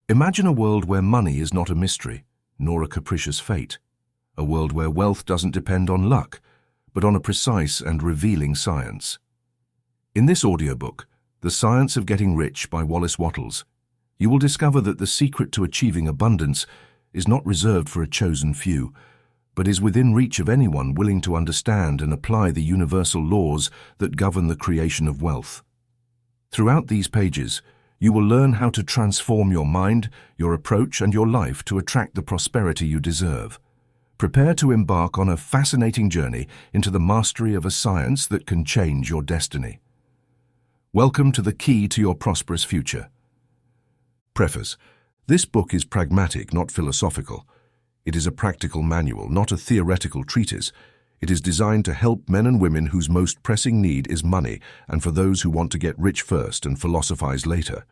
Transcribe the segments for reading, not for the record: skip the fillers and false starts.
Imagine a world where money is not a mystery, nor a capricious fate. A world where wealth doesn't depend on luck, but on a precise and revealing science. In this audiobook, The Science of Getting Rich by Wallace Wattles, you will discover that the secret to achieving abundance is not reserved for a chosen few, but is within reach of anyone willing to understand and apply the universal laws that govern the creation of wealth. Throughout these pages, you will learn how to transform your mind, your approach, and your life to attract the prosperity you deserve. Prepare to embark on a fascinating journey into the mastery of a science that can change your destiny. Welcome to the key to your prosperous future. Preface. This book is pragmatic, not philosophical. It is a practical manual, not a theoretical treatise. It is designed to help men and women whose most pressing need is money, and for those who want to get rich first and philosophize later.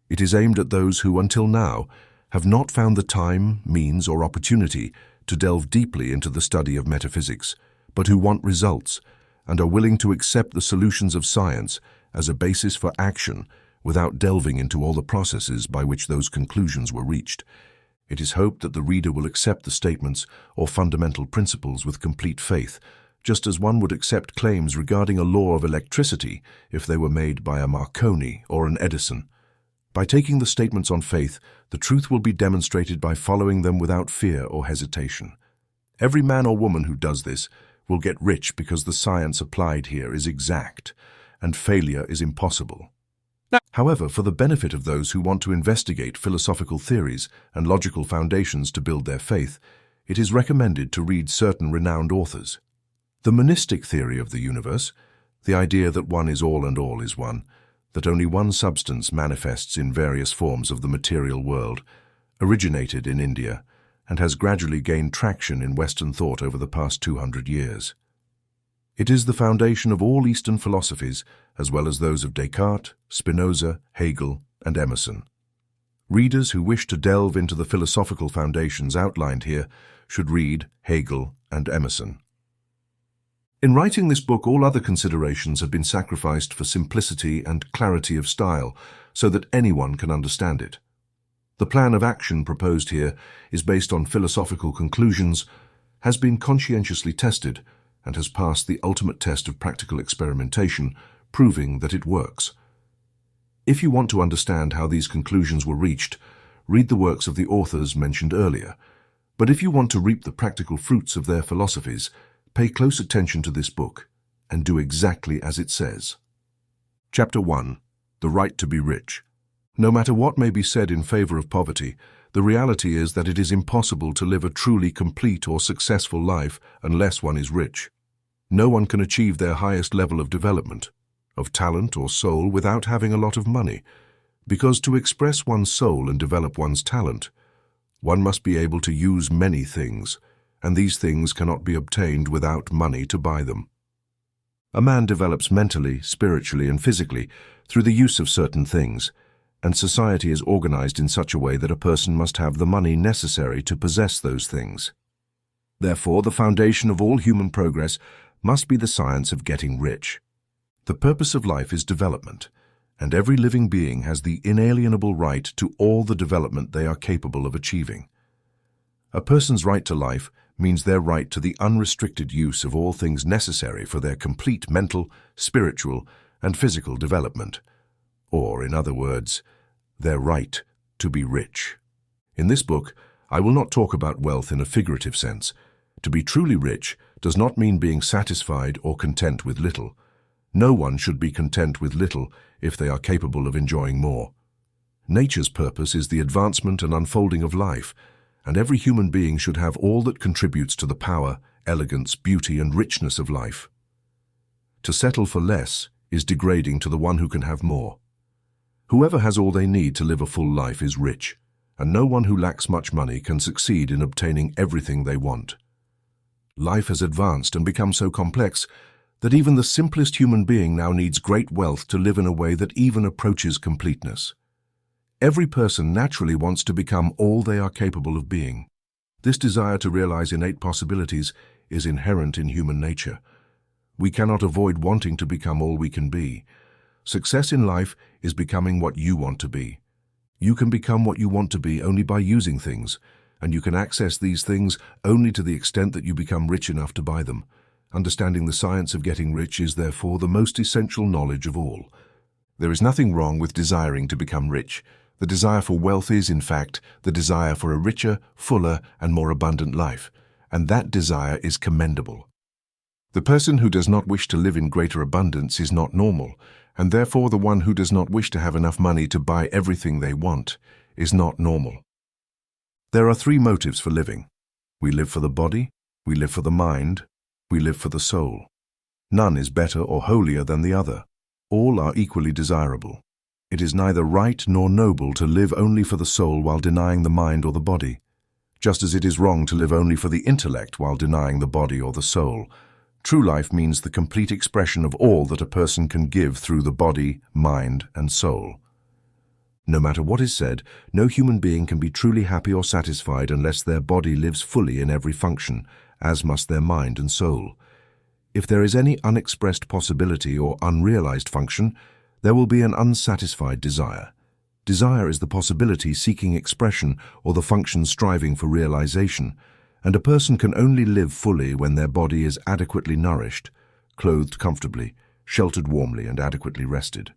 It is aimed at those who, until now, have not found the time, means, or opportunity to delve deeply into the study of metaphysics, but who want results and are willing to accept the solutions of science as a basis for action without delving into all the processes by which those conclusions were reached. It is hoped that the reader will accept the statements or fundamental principles with complete faith, just as one would accept claims regarding a law of electricity if they were made by a Marconi or an Edison. By taking the statements on faith, the truth will be demonstrated by following them without fear or hesitation. Every man or woman who does this will get rich because the science applied here is exact, and failure is impossible. However, for the benefit of those who want to investigate philosophical theories and logical foundations to build their faith, it is recommended to read certain renowned authors. The monistic theory of the universe, the idea that one is all and all is one, that only one substance manifests in various forms of the material world, originated in India and has gradually gained traction in Western thought over the past 200 years. It is the foundation of all Eastern philosophies, as well as those of Descartes, Spinoza, Hegel, and Emerson. Readers who wish to delve into the philosophical foundations outlined here should read Hegel and Emerson. In writing this book, all other considerations have been sacrificed for simplicity and clarity of style, so that anyone can understand it. The plan of action proposed here is based on philosophical conclusions, has been conscientiously tested, and has passed the ultimate test of practical experimentation, proving that it works. If you want to understand how these conclusions were reached, read the works of the authors mentioned earlier. But if you want to reap the practical fruits of their philosophies, pay close attention to this book and do exactly as it says. Chapter 1. The Right to be Rich. No matter what may be said in favor of poverty, the reality is that it is impossible to live a truly complete or successful life unless one is rich. No one can achieve their highest level of development, of talent or soul, without having a lot of money, because to express one's soul and develop one's talent, one must be able to use many things, and these things cannot be obtained without money to buy them. A man develops mentally, spiritually, and physically through the use of certain things, and society is organized in such a way that a person must have the money necessary to possess those things. Therefore, the foundation of all human progress must be the science of getting rich. The purpose of life is development, and every living being has the inalienable right to all the development they are capable of achieving. A person's right to life means their right to the unrestricted use of all things necessary for their complete mental, spiritual, and physical development, or, in other words, their right to be rich. In this book, I will not talk about wealth in a figurative sense. To be truly rich does not mean being satisfied or content with little. No one should be content with little if they are capable of enjoying more. Nature's purpose is the advancement and unfolding of life, and every human being should have all that contributes to the power, elegance, beauty, and richness of life. To settle for less is degrading to the one who can have more. Whoever has all they need to live a full life is rich, and no one who lacks much money can succeed in obtaining everything they want. Life has advanced and become so complex that even the simplest human being now needs great wealth to live in a way that even approaches completeness. Every person naturally wants to become all they are capable of being. This desire to realize innate possibilities is inherent in human nature. We cannot avoid wanting to become all we can be. Success in life is becoming what you want to be. You can become what you want to be only by using things, and you can access these things only to the extent that you become rich enough to buy them. Understanding the science of getting rich is therefore the most essential knowledge of all. There is nothing wrong with desiring to become rich. The desire for wealth is, in fact, the desire for a richer, fuller, and more abundant life, and that desire is commendable. The person who does not wish to live in greater abundance is not normal, and therefore the one who does not wish to have enough money to buy everything they want is not normal. There are three motives for living. We live for the body, we live for the mind, we live for the soul. None is better or holier than the other. All are equally desirable. It is neither right nor noble to live only for the soul while denying the mind or the body, just as it is wrong to live only for the intellect while denying the body or the soul. True life means the complete expression of all that a person can give through the body, mind, and soul. No matter what is said, no human being can be truly happy or satisfied unless their body lives fully in every function, as must their mind and soul. If there is any unexpressed possibility or unrealized function, there will be an unsatisfied desire. Desire is the possibility seeking expression or the function striving for realization, and a person can only live fully when their body is adequately nourished, clothed comfortably, sheltered warmly, and adequately rested.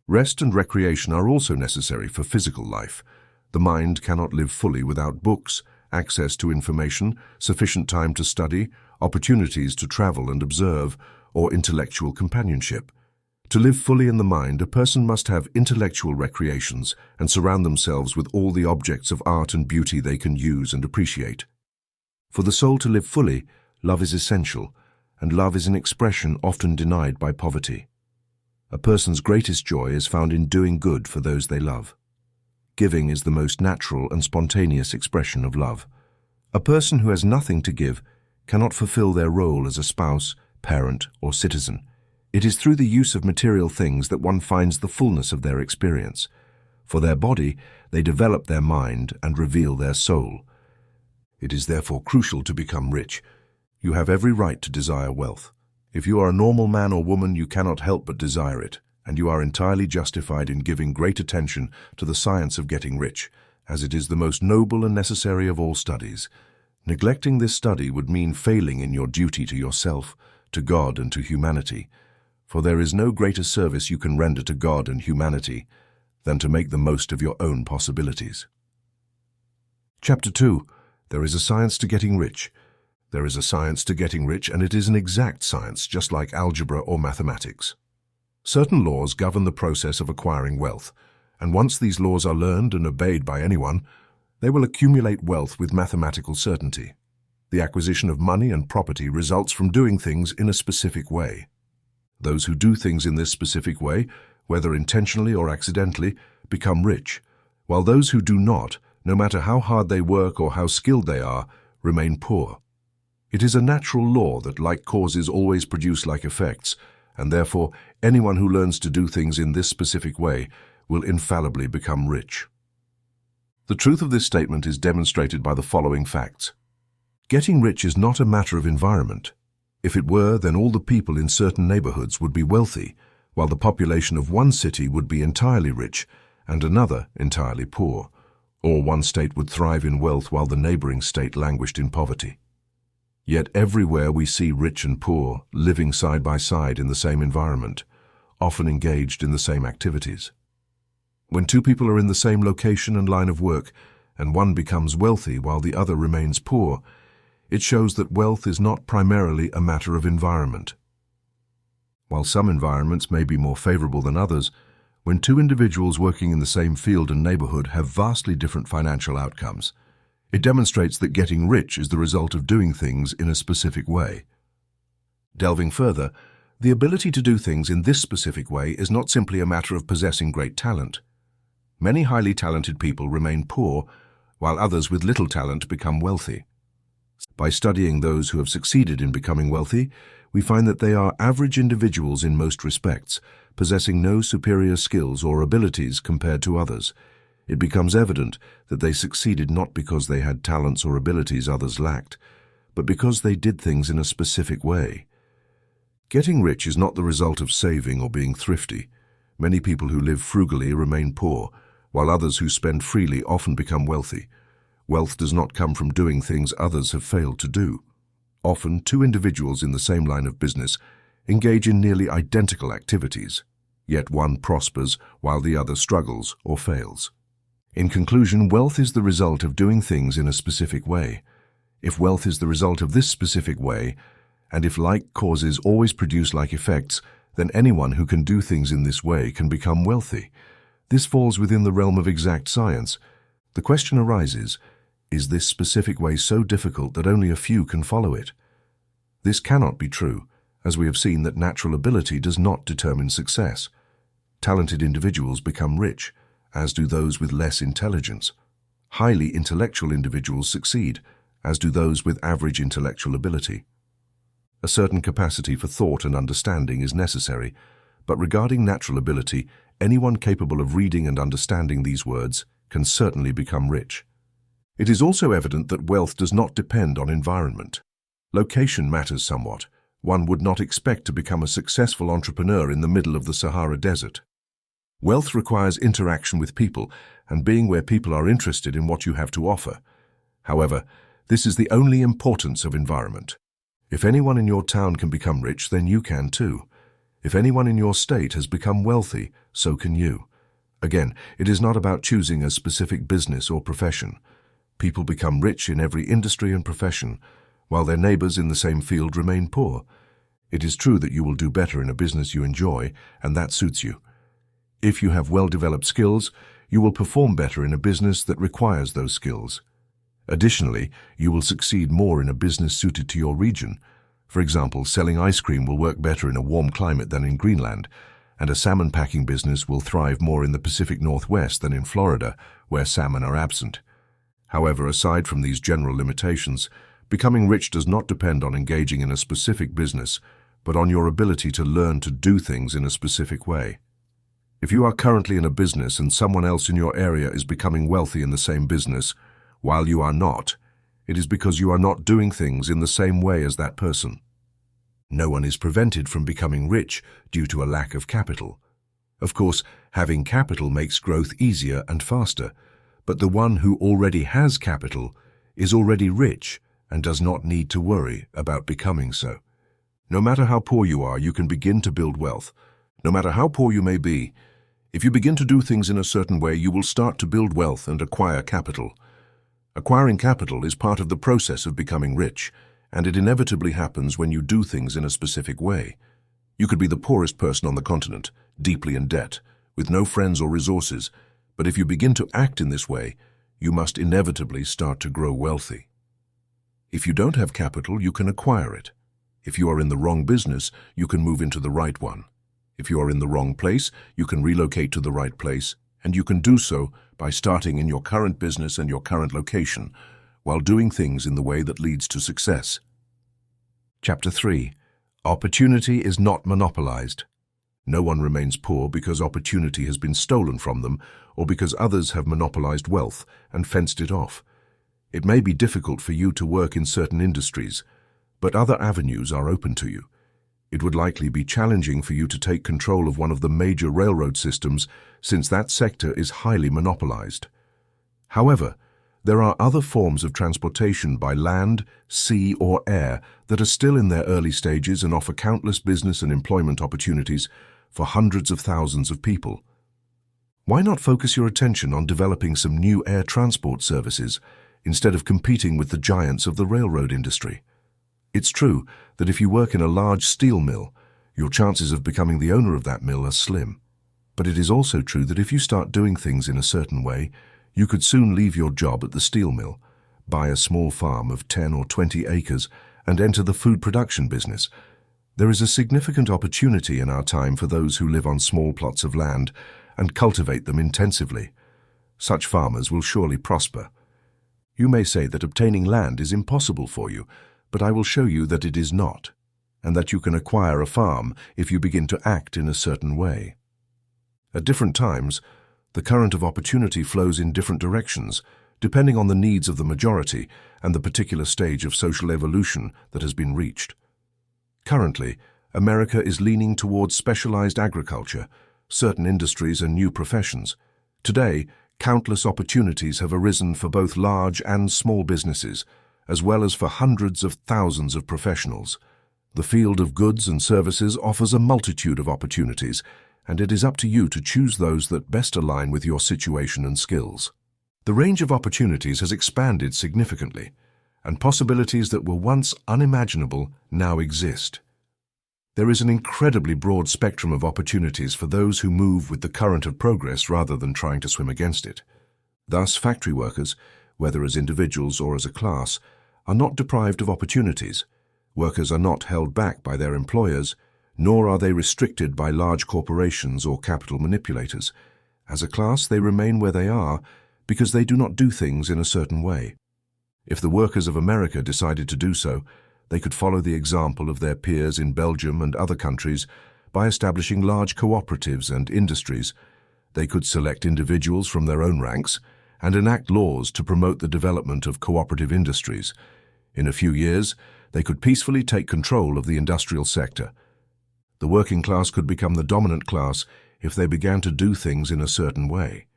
Rest and recreation are also necessary for physical life. The mind cannot live fully without books, access to information, sufficient time to study, opportunities to travel and observe, or intellectual companionship. To live fully in the mind, a person must have intellectual recreations and surround themselves with all the objects of art and beauty they can use and appreciate. For the soul to live fully, love is essential, and love is an expression often denied by poverty. A person's greatest joy is found in doing good for those they love. Giving is the most natural and spontaneous expression of love. A person who has nothing to give cannot fulfill their role as a spouse, parent, or citizen. It is through the use of material things that one finds the fullness of their experience. For their body, they develop their mind and reveal their soul. It is therefore crucial to become rich. You have every right to desire wealth. If you are a normal man or woman, you cannot help but desire it, and you are entirely justified in giving great attention to the science of getting rich, as it is the most noble and necessary of all studies. Neglecting this study would mean failing in your duty to yourself, to God, and to humanity, for there is no greater service you can render to God and humanity than to make the most of your own possibilities. Chapter 2. There is a science to getting rich. There is a science to getting rich, and it is an exact science, just like algebra or mathematics. Certain laws govern the process of acquiring wealth, and once these laws are learned and obeyed by anyone, they will accumulate wealth with mathematical certainty. The acquisition of money and property results from doing things in a specific way. Those who do things in this specific way, whether intentionally or accidentally, become rich, while those who do not, no matter how hard they work or how skilled they are, remain poor. It is a natural law that like causes always produce like effects, and therefore anyone who learns to do things in this specific way will infallibly become rich. The truth of this statement is demonstrated by the following facts. Getting rich is not a matter of environment. If it were, then all the people in certain neighborhoods would be wealthy, while the population of one city would be entirely rich and another entirely poor, or one state would thrive in wealth while the neighboring state languished in poverty. Yet everywhere we see rich and poor living side by side in the same environment, often engaged in the same activities. When two people are in the same location and line of work, and one becomes wealthy while the other remains poor, it shows that wealth is not primarily a matter of environment. While some environments may be more favorable than others, when two individuals working in the same field and neighborhood have vastly different financial outcomes, it demonstrates that getting rich is the result of doing things in a specific way. Delving further, the ability to do things in this specific way is not simply a matter of possessing great talent. Many highly talented people remain poor, while others with little talent become wealthy. By studying those who have succeeded in becoming wealthy, we find that they are average individuals in most respects, possessing no superior skills or abilities compared to others. It becomes evident that they succeeded not because they had talents or abilities others lacked, but because they did things in a specific way. Getting rich is not the result of saving or being thrifty. Many people who live frugally remain poor, while others who spend freely often become wealthy. Wealth does not come from doing things others have failed to do. Often, two individuals in the same line of business engage in nearly identical activities, yet one prospers while the other struggles or fails. In conclusion, wealth is the result of doing things in a specific way. If wealth is the result of this specific way, and if like causes always produce like effects, then anyone who can do things in this way can become wealthy. This falls within the realm of exact science. The question arises, is this specific way so difficult that only a few can follow it? This cannot be true, as we have seen that natural ability does not determine success. Talented individuals become rich, as do those with less intelligence. Highly intellectual individuals succeed, as do those with average intellectual ability. A certain capacity for thought and understanding is necessary, but regarding natural ability, anyone capable of reading and understanding these words can certainly become rich. It is also evident that wealth does not depend on environment. Location matters somewhat. One would not expect to become a successful entrepreneur in the middle of the Sahara Desert. Wealth requires interaction with people and being where people are interested in what you have to offer. However, this is the only importance of environment. If anyone in your town can become rich, then you can too. If anyone in your state has become wealthy, so can you. Again, it is not about choosing a specific business or profession. People become rich in every industry and profession, while their neighbors in the same field remain poor. It is true that you will do better in a business you enjoy, and that suits you. If you have well-developed skills, you will perform better in a business that requires those skills. Additionally, you will succeed more in a business suited to your region. For example, selling ice cream will work better in a warm climate than in Greenland, and a salmon packing business will thrive more in the Pacific Northwest than in Florida, where salmon are absent. However, aside from these general limitations, becoming rich does not depend on engaging in a specific business, but on your ability to learn to do things in a specific way. If you are currently in a business and someone else in your area is becoming wealthy in the same business, while you are not, it is because you are not doing things in the same way as that person. No one is prevented from becoming rich due to a lack of capital. Of course, having capital makes growth easier and faster, but the one who already has capital is already rich and does not need to worry about becoming so. No matter how poor you are, you can begin to build wealth. No matter how poor you may be, if you begin to do things in a certain way, you will start to build wealth and acquire capital. Acquiring capital is part of the process of becoming rich, and it inevitably happens when you do things in a specific way. You could be the poorest person on the continent, deeply in debt, with no friends or resources, but if you begin to act in this way, you must inevitably start to grow wealthy. If you don't have capital, you can acquire it. If you are in the wrong business, you can move into the right one. If you are in the wrong place, you can relocate to the right place, and you can do so by starting in your current business and your current location, while doing things in the way that leads to success. Chapter 3. Opportunity is not monopolized. No one remains poor because opportunity has been stolen from them or because others have monopolized wealth and fenced it off. It may be difficult for you to work in certain industries, but other avenues are open to you. It would likely be challenging for you to take control of one of the major railroad systems since that sector is highly monopolized. However, there are other forms of transportation by land, sea, or air that are still in their early stages and offer countless business and employment opportunities for hundreds of thousands of people. Why not focus your attention on developing some new air transport services instead of competing with the giants of the railroad industry? It's true that if you work in a large steel mill, your chances of becoming the owner of that mill are slim. But it is also true that if you start doing things in a certain way, you could soon leave your job at the steel mill, buy a small farm of 10 or 20 acres, and enter the food production business. There is a significant opportunity in our time for those who live on small plots of land and cultivate them intensively. Such farmers will surely prosper. You may say that obtaining land is impossible for you, but I will show you that it is not, and that you can acquire a farm if you begin to act in a certain way. At different times, the current of opportunity flows in different directions, depending on the needs of the majority and the particular stage of social evolution that has been reached. Currently, America is leaning towards specialized agriculture, certain industries and new professions. Today, countless opportunities have arisen for both large and small businesses, as well as for hundreds of thousands of professionals. The field of goods and services offers a multitude of opportunities, and it is up to you to choose those that best align with your situation and skills. The range of opportunities has expanded significantly, and possibilities that were once unimaginable now exist. There is an incredibly broad spectrum of opportunities for those who move with the current of progress rather than trying to swim against it. Thus, factory workers, whether as individuals or as a class, are not deprived of opportunities. Workers are not held back by their employers, nor are they restricted by large corporations or capital manipulators. As a class, they remain where they are because they do not do things in a certain way. If the workers of America decided to do so, they could follow the example of their peers in Belgium and other countries by establishing large cooperatives and industries. They could select individuals from their own ranks and enact laws to promote the development of cooperative industries. In a few years, they could peacefully take control of the industrial sector. The working class could become the dominant class if they began to do things in a certain way.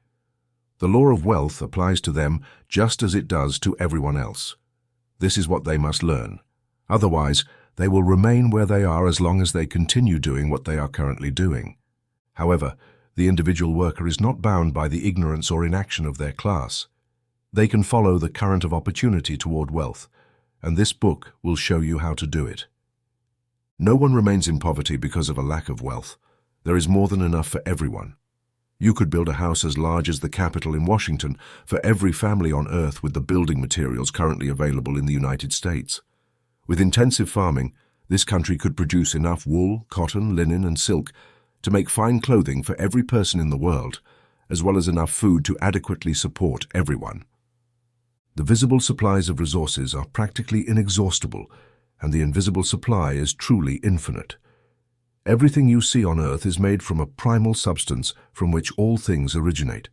The law of wealth applies to them just as it does to everyone else. This is what they must learn. Otherwise, they will remain where they are as long as they continue doing what they are currently doing. However, the individual worker is not bound by the ignorance or inaction of their class. They can follow the current of opportunity toward wealth, and this book will show you how to do it. No one remains in poverty because of a lack of wealth. There is more than enough for everyone. You could build a house as large as the Capitol in Washington for every family on Earth with the building materials currently available in the United States. With intensive farming, this country could produce enough wool, cotton, linen, and silk to make fine clothing for every person in the world, as well as enough food to adequately support everyone. The visible supplies of resources are practically inexhaustible, and the invisible supply is truly infinite. Everything you see on Earth is made from a primal substance from which all things originate.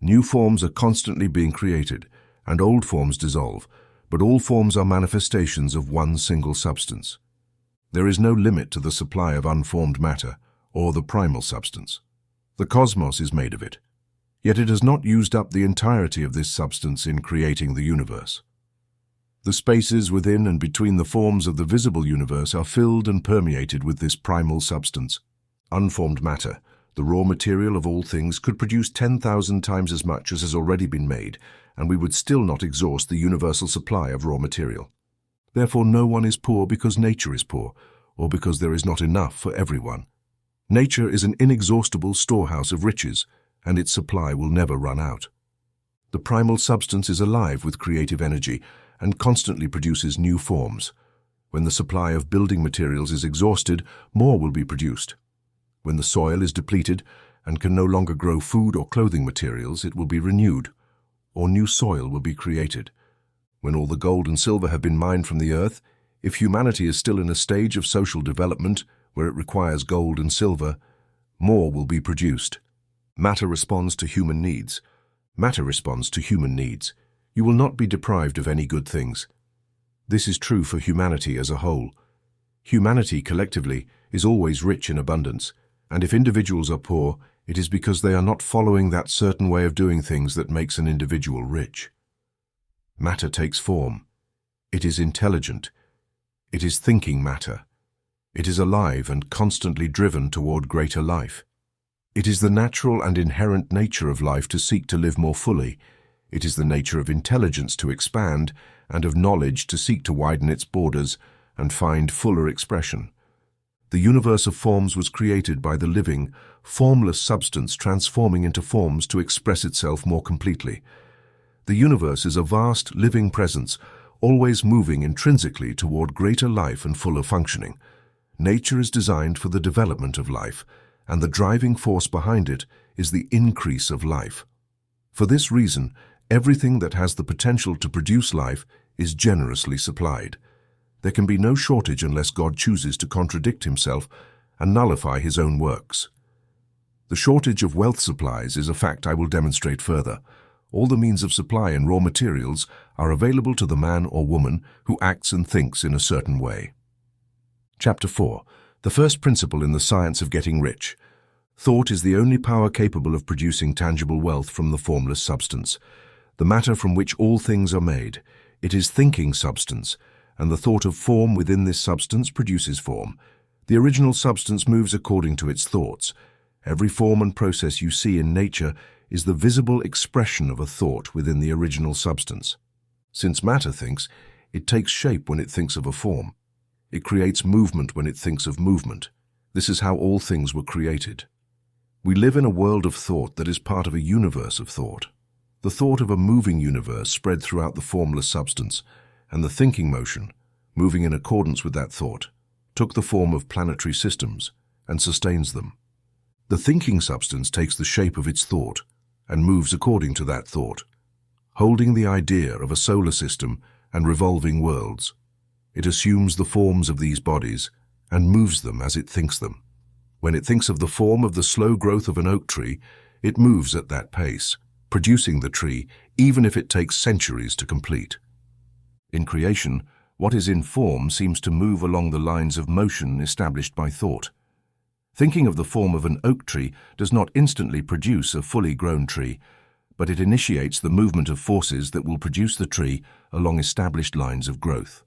New forms are constantly being created, and old forms dissolve, but all forms are manifestations of one single substance. There is no limit to the supply of unformed matter, or the primal substance. The cosmos is made of it, yet it has not used up the entirety of this substance in creating the universe. The spaces within and between the forms of the visible universe are filled and permeated with this primal substance. Unformed matter, the raw material of all things, could produce 10,000 times as much as has already been made, and we would still not exhaust the universal supply of raw material. Therefore, no one is poor because nature is poor, or because there is not enough for everyone. Nature is an inexhaustible storehouse of riches, and its supply will never run out. The primal substance is alive with creative energy and constantly produces new forms. When the supply of building materials is exhausted, more will be produced. When the soil is depleted and can no longer grow food or clothing materials, it will be renewed, or new soil will be created. When all the gold and silver have been mined from the earth, if humanity is still in a stage of social development where it requires gold and silver, more will be produced. Matter responds to human needs. Matter responds to human needs. You will not be deprived of any good things. This is true for humanity as a whole. Humanity collectively is always rich in abundance, and if individuals are poor, it is because they are not following that certain way of doing things that makes an individual rich. Matter takes form. It is intelligent. It is thinking matter. It is alive and constantly driven toward greater life. It is the natural and inherent nature of life to seek to live more fully. It is the nature of intelligence to expand, and of knowledge to seek to widen its borders and find fuller expression. The universe of forms was created by the living, formless substance transforming into forms to express itself more completely. The universe is a vast, living presence, always moving intrinsically toward greater life and fuller functioning. Nature is designed for the development of life, and the driving force behind it is the increase of life. For this reason, everything that has the potential to produce life is generously supplied. There can be no shortage unless God chooses to contradict himself and nullify his own works. The shortage of wealth supplies is a fact I will demonstrate further. All the means of supply and raw materials are available to the man or woman who acts and thinks in a certain way. Chapter 4. The first principle in the science of getting rich. Thought is the only power capable of producing tangible wealth from the formless substance, the matter from which all things are made. It is thinking substance, and the thought of form within this substance produces form. The original substance moves according to its thoughts. Every form and process you see in nature is the visible expression of a thought within the original substance. Since matter thinks, it takes shape when it thinks of a form. It creates movement when it thinks of movement. This is how all things were created. We live in a world of thought that is part of a universe of thought. The thought of a moving universe spread throughout the formless substance, and the thinking motion, moving in accordance with that thought, took the form of planetary systems and sustains them. The thinking substance takes the shape of its thought and moves according to that thought, holding the idea of a solar system and revolving worlds. It assumes the forms of these bodies and moves them as it thinks them. When it thinks of the form of the slow growth of an oak tree, it moves at that pace, producing the tree even if it takes centuries to complete. In creation, what is in form seems to move along the lines of motion established by thought. Thinking of the form of an oak tree does not instantly produce a fully grown tree, but it initiates the movement of forces that will produce the tree along established lines of growth.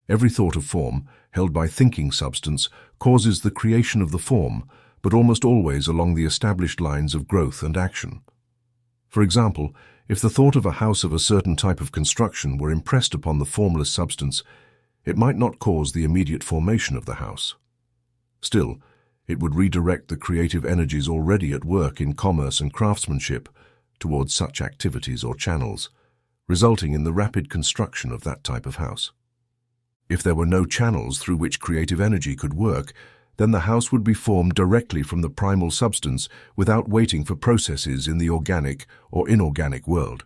Every thought of form, held by thinking substance, causes the creation of the form, but almost always along the established lines of growth and action. For example, if the thought of a house of a certain type of construction were impressed upon the formless substance, it might not cause the immediate formation of the house. Still, it would redirect the creative energies already at work in commerce and craftsmanship towards such activities or channels, resulting in the rapid construction of that type of house. If there were no channels through which creative energy could work, then the house would be formed directly from the primal substance without waiting for processes in the organic or inorganic world.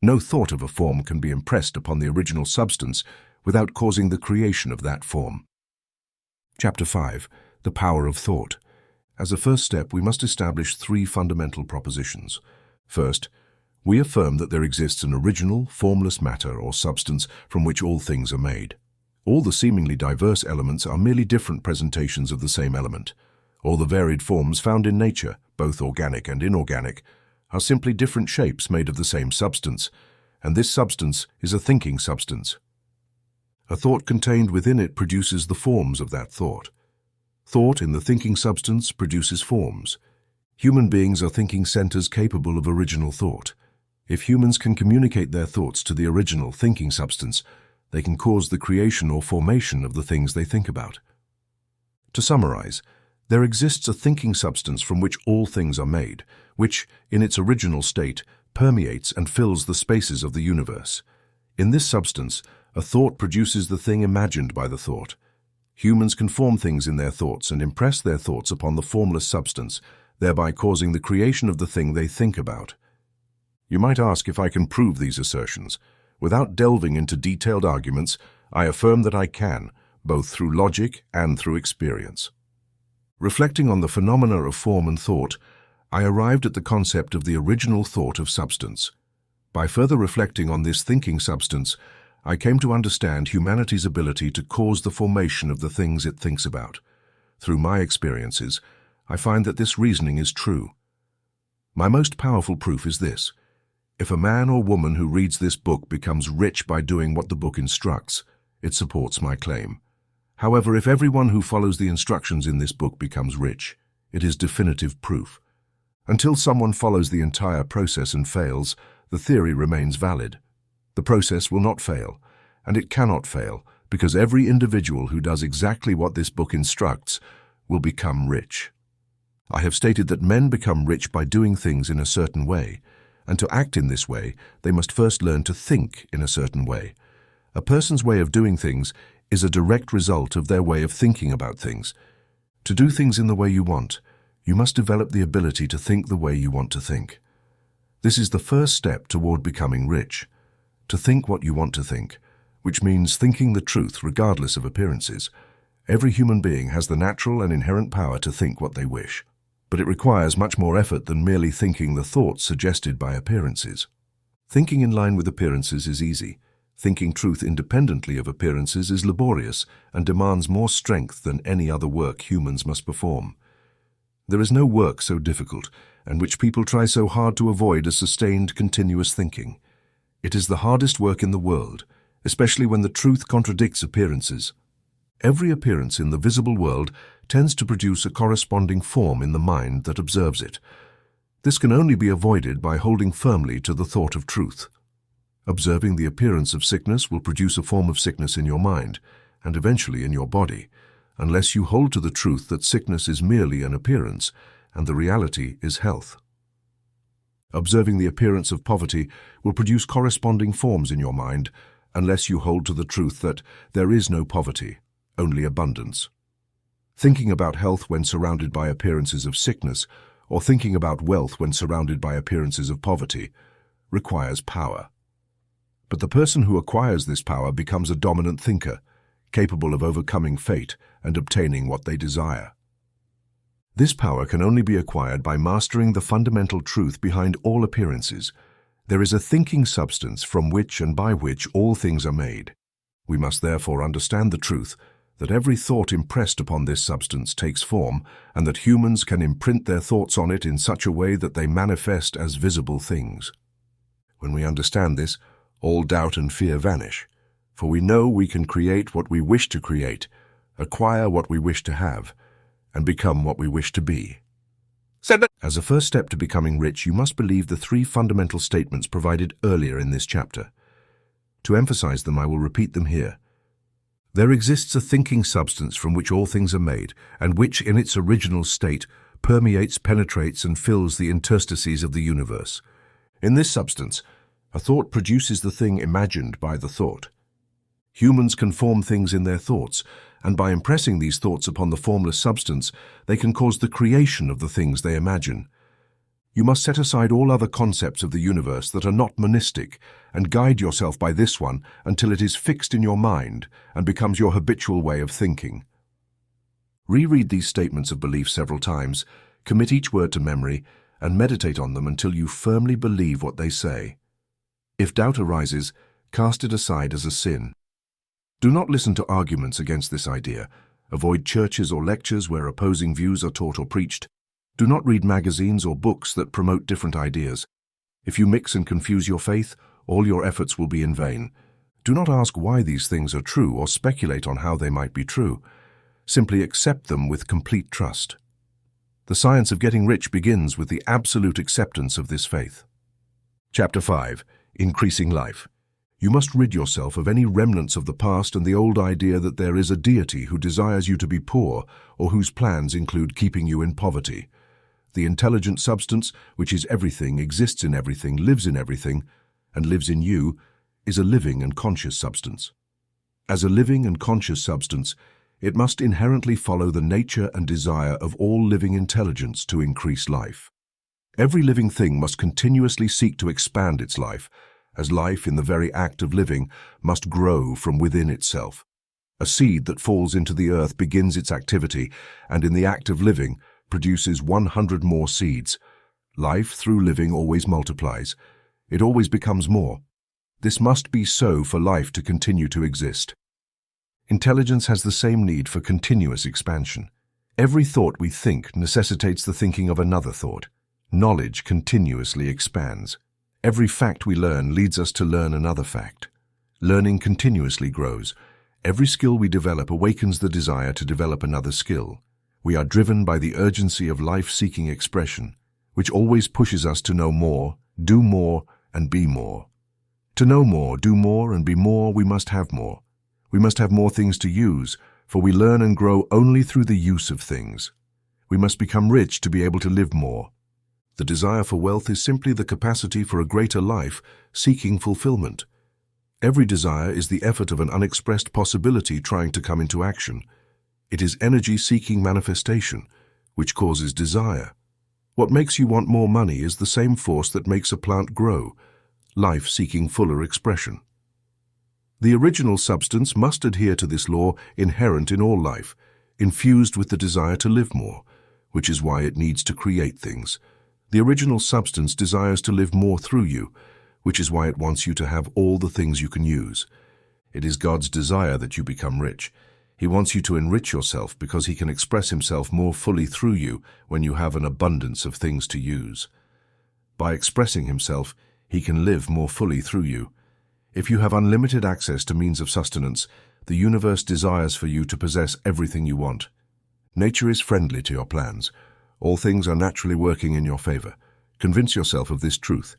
No thought of a form can be impressed upon the original substance without causing the creation of that form. Chapter 5. The Power of Thought. As a first step, we must establish three fundamental propositions. First, we affirm that there exists an original, formless matter or substance from which all things are made. All the seemingly diverse elements are merely different presentations of the same element. All the varied forms found in nature, both organic and inorganic, are simply different shapes made of the same substance, and this substance is a thinking substance. A thought contained within it produces the forms of that thought. Thought in the thinking substance produces forms. Human beings are thinking centers capable of original thought. If humans can communicate their thoughts to the original thinking substance, they can cause the creation or formation of the things they think about. To summarize, there exists a thinking substance from which all things are made, which, in its original state, permeates and fills the spaces of the universe. In this substance, a thought produces the thing imagined by the thought. Humans can form things in their thoughts and impress their thoughts upon the formless substance, thereby causing the creation of the thing they think about. You might ask if I can prove these assertions. Without delving into detailed arguments, I affirm that I can, both through logic and through experience. Reflecting on the phenomena of form and thought, I arrived at the concept of the original thought of substance. By further reflecting on this thinking substance, I came to understand humanity's ability to cause the formation of the things it thinks about. Through my experiences, I find that this reasoning is true. My most powerful proof is this. If a man or woman who reads this book becomes rich by doing what the book instructs, it supports my claim. However, if everyone who follows the instructions in this book becomes rich, it is definitive proof. Until someone follows the entire process and fails, the theory remains valid. The process will not fail, and it cannot fail, because every individual who does exactly what this book instructs will become rich. I have stated that men become rich by doing things in a certain way, and to act in this way, they must first learn to think in a certain way. A person's way of doing things is a direct result of their way of thinking about things. To do things in the way you want, you must develop the ability to think the way you want to think. This is the first step toward becoming rich. To think what you want to think, which means thinking the truth regardless of appearances. Every human being has the natural and inherent power to think what they wish. But it requires much more effort than merely thinking the thoughts suggested by appearances. Thinking in line with appearances is easy. Thinking truth independently of appearances is laborious and demands more strength than any other work humans must perform. There is no work so difficult, and which people try so hard to avoid as sustained, continuous thinking. It is the hardest work in the world, especially when the truth contradicts appearances. Every appearance in the visible world tends to produce a corresponding form in the mind that observes it. This can only be avoided by holding firmly to the thought of truth. Observing the appearance of sickness will produce a form of sickness in your mind, and eventually in your body, unless you hold to the truth that sickness is merely an appearance, and the reality is health. Observing the appearance of poverty will produce corresponding forms in your mind, unless you hold to the truth that there is no poverty, only abundance. Thinking about health when surrounded by appearances of sickness, or thinking about wealth when surrounded by appearances of poverty, requires power. But the person who acquires this power becomes a dominant thinker, capable of overcoming fate and obtaining what they desire. This power can only be acquired by mastering the fundamental truth behind all appearances. There is a thinking substance from which and by which all things are made. We must therefore understand the truth that every thought impressed upon this substance takes form, and that humans can imprint their thoughts on it in such a way that they manifest as visible things. When we understand this, all doubt and fear vanish, for we know we can create what we wish to create, acquire what we wish to have, and become what we wish to be. As a first step to becoming rich, you must believe the three fundamental statements provided earlier in this chapter. To emphasize them, I will repeat them here. There exists a thinking substance from which all things are made, and which, in its original state, permeates, penetrates, and fills the interstices of the universe. In this substance, a thought produces the thing imagined by the thought. Humans can form things in their thoughts, and by impressing these thoughts upon the formless substance, they can cause the creation of the things they imagine. You must set aside all other concepts of the universe that are not monistic, and guide yourself by this one until it is fixed in your mind and becomes your habitual way of thinking. Reread these statements of belief several times, commit each word to memory, and meditate on them until you firmly believe what they say. If doubt arises, cast it aside as a sin. Do not listen to arguments against this idea. Avoid churches or lectures where opposing views are taught or preached. Do not read magazines or books that promote different ideas. If you mix and confuse your faith, all your efforts will be in vain. Do not ask why these things are true or speculate on how they might be true. Simply accept them with complete trust. The science of getting rich begins with the absolute acceptance of this faith. Chapter 5. Increasing life. You must rid yourself of any remnants of the past and the old idea that there is a deity who desires you to be poor or whose plans include keeping you in poverty. The intelligent substance, which is everything, exists in everything, lives in everything, and lives in you, is a living and conscious substance. As a living and conscious substance, it must inherently follow the nature and desire of all living intelligence to increase life. Every living thing must continuously seek to expand its life, as life in the very act of living must grow from within itself. A seed that falls into the earth begins its activity, and in the act of living produces 100 more seeds. Life through living always multiplies. It always becomes more. This must be so for life to continue to exist. Intelligence has the same need for continuous expansion. Every thought we think necessitates the thinking of another thought. Knowledge continuously expands. Every fact we learn leads us to learn another fact. Learning continuously grows. Every skill we develop awakens the desire to develop another skill. We are driven by the urgency of life-seeking expression, which always pushes us to know more, do more, and be more. To know more, do more, and be more, we must have more. We must have more things to use, for we learn and grow only through the use of things. We must become rich to be able to live more. The desire for wealth is simply the capacity for a greater life, seeking fulfillment. Every desire is the effort of an unexpressed possibility trying to come into action. It is energy-seeking manifestation, which causes desire. What makes you want more money is the same force that makes a plant grow, life seeking fuller expression. The original substance must adhere to this law inherent in all life, infused with the desire to live more, which is why it needs to create things. The original substance desires to live more through you, which is why it wants you to have all the things you can use. It is God's desire that you become rich. He wants you to enrich yourself because he can express himself more fully through you when you have an abundance of things to use. By expressing himself, he can live more fully through you. If you have unlimited access to means of sustenance, the universe desires for you to possess everything you want. Nature is friendly to your plans. All things are naturally working in your favor. Convince yourself of this truth.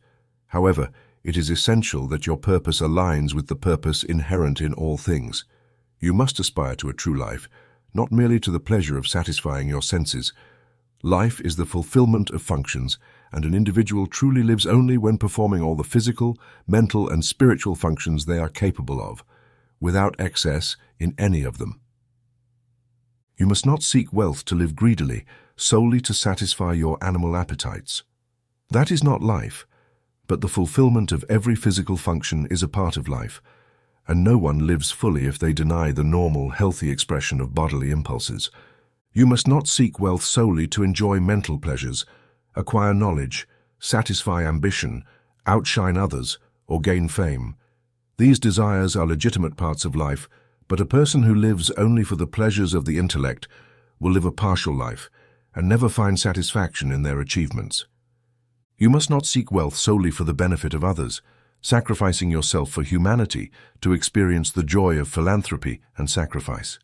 However, it is essential that your purpose aligns with the purpose inherent in all things. You must aspire to a true life, not merely to the pleasure of satisfying your senses. Life is the fulfillment of functions, and an individual truly lives only when performing all the physical, mental, and spiritual functions they are capable of, without excess in any of them. You must not seek wealth to live greedily, solely to satisfy your animal appetites. That is not life, but the fulfillment of every physical function is a part of life, and no one lives fully if they deny the normal, healthy expression of bodily impulses. You must not seek wealth solely to enjoy mental pleasures, acquire knowledge, satisfy ambition, outshine others, or gain fame. These desires are legitimate parts of life, but a person who lives only for the pleasures of the intellect will live a partial life and never find satisfaction in their achievements. You must not seek wealth solely for the benefit of others, sacrificing yourself for humanity to experience the joy of philanthropy and sacrifice.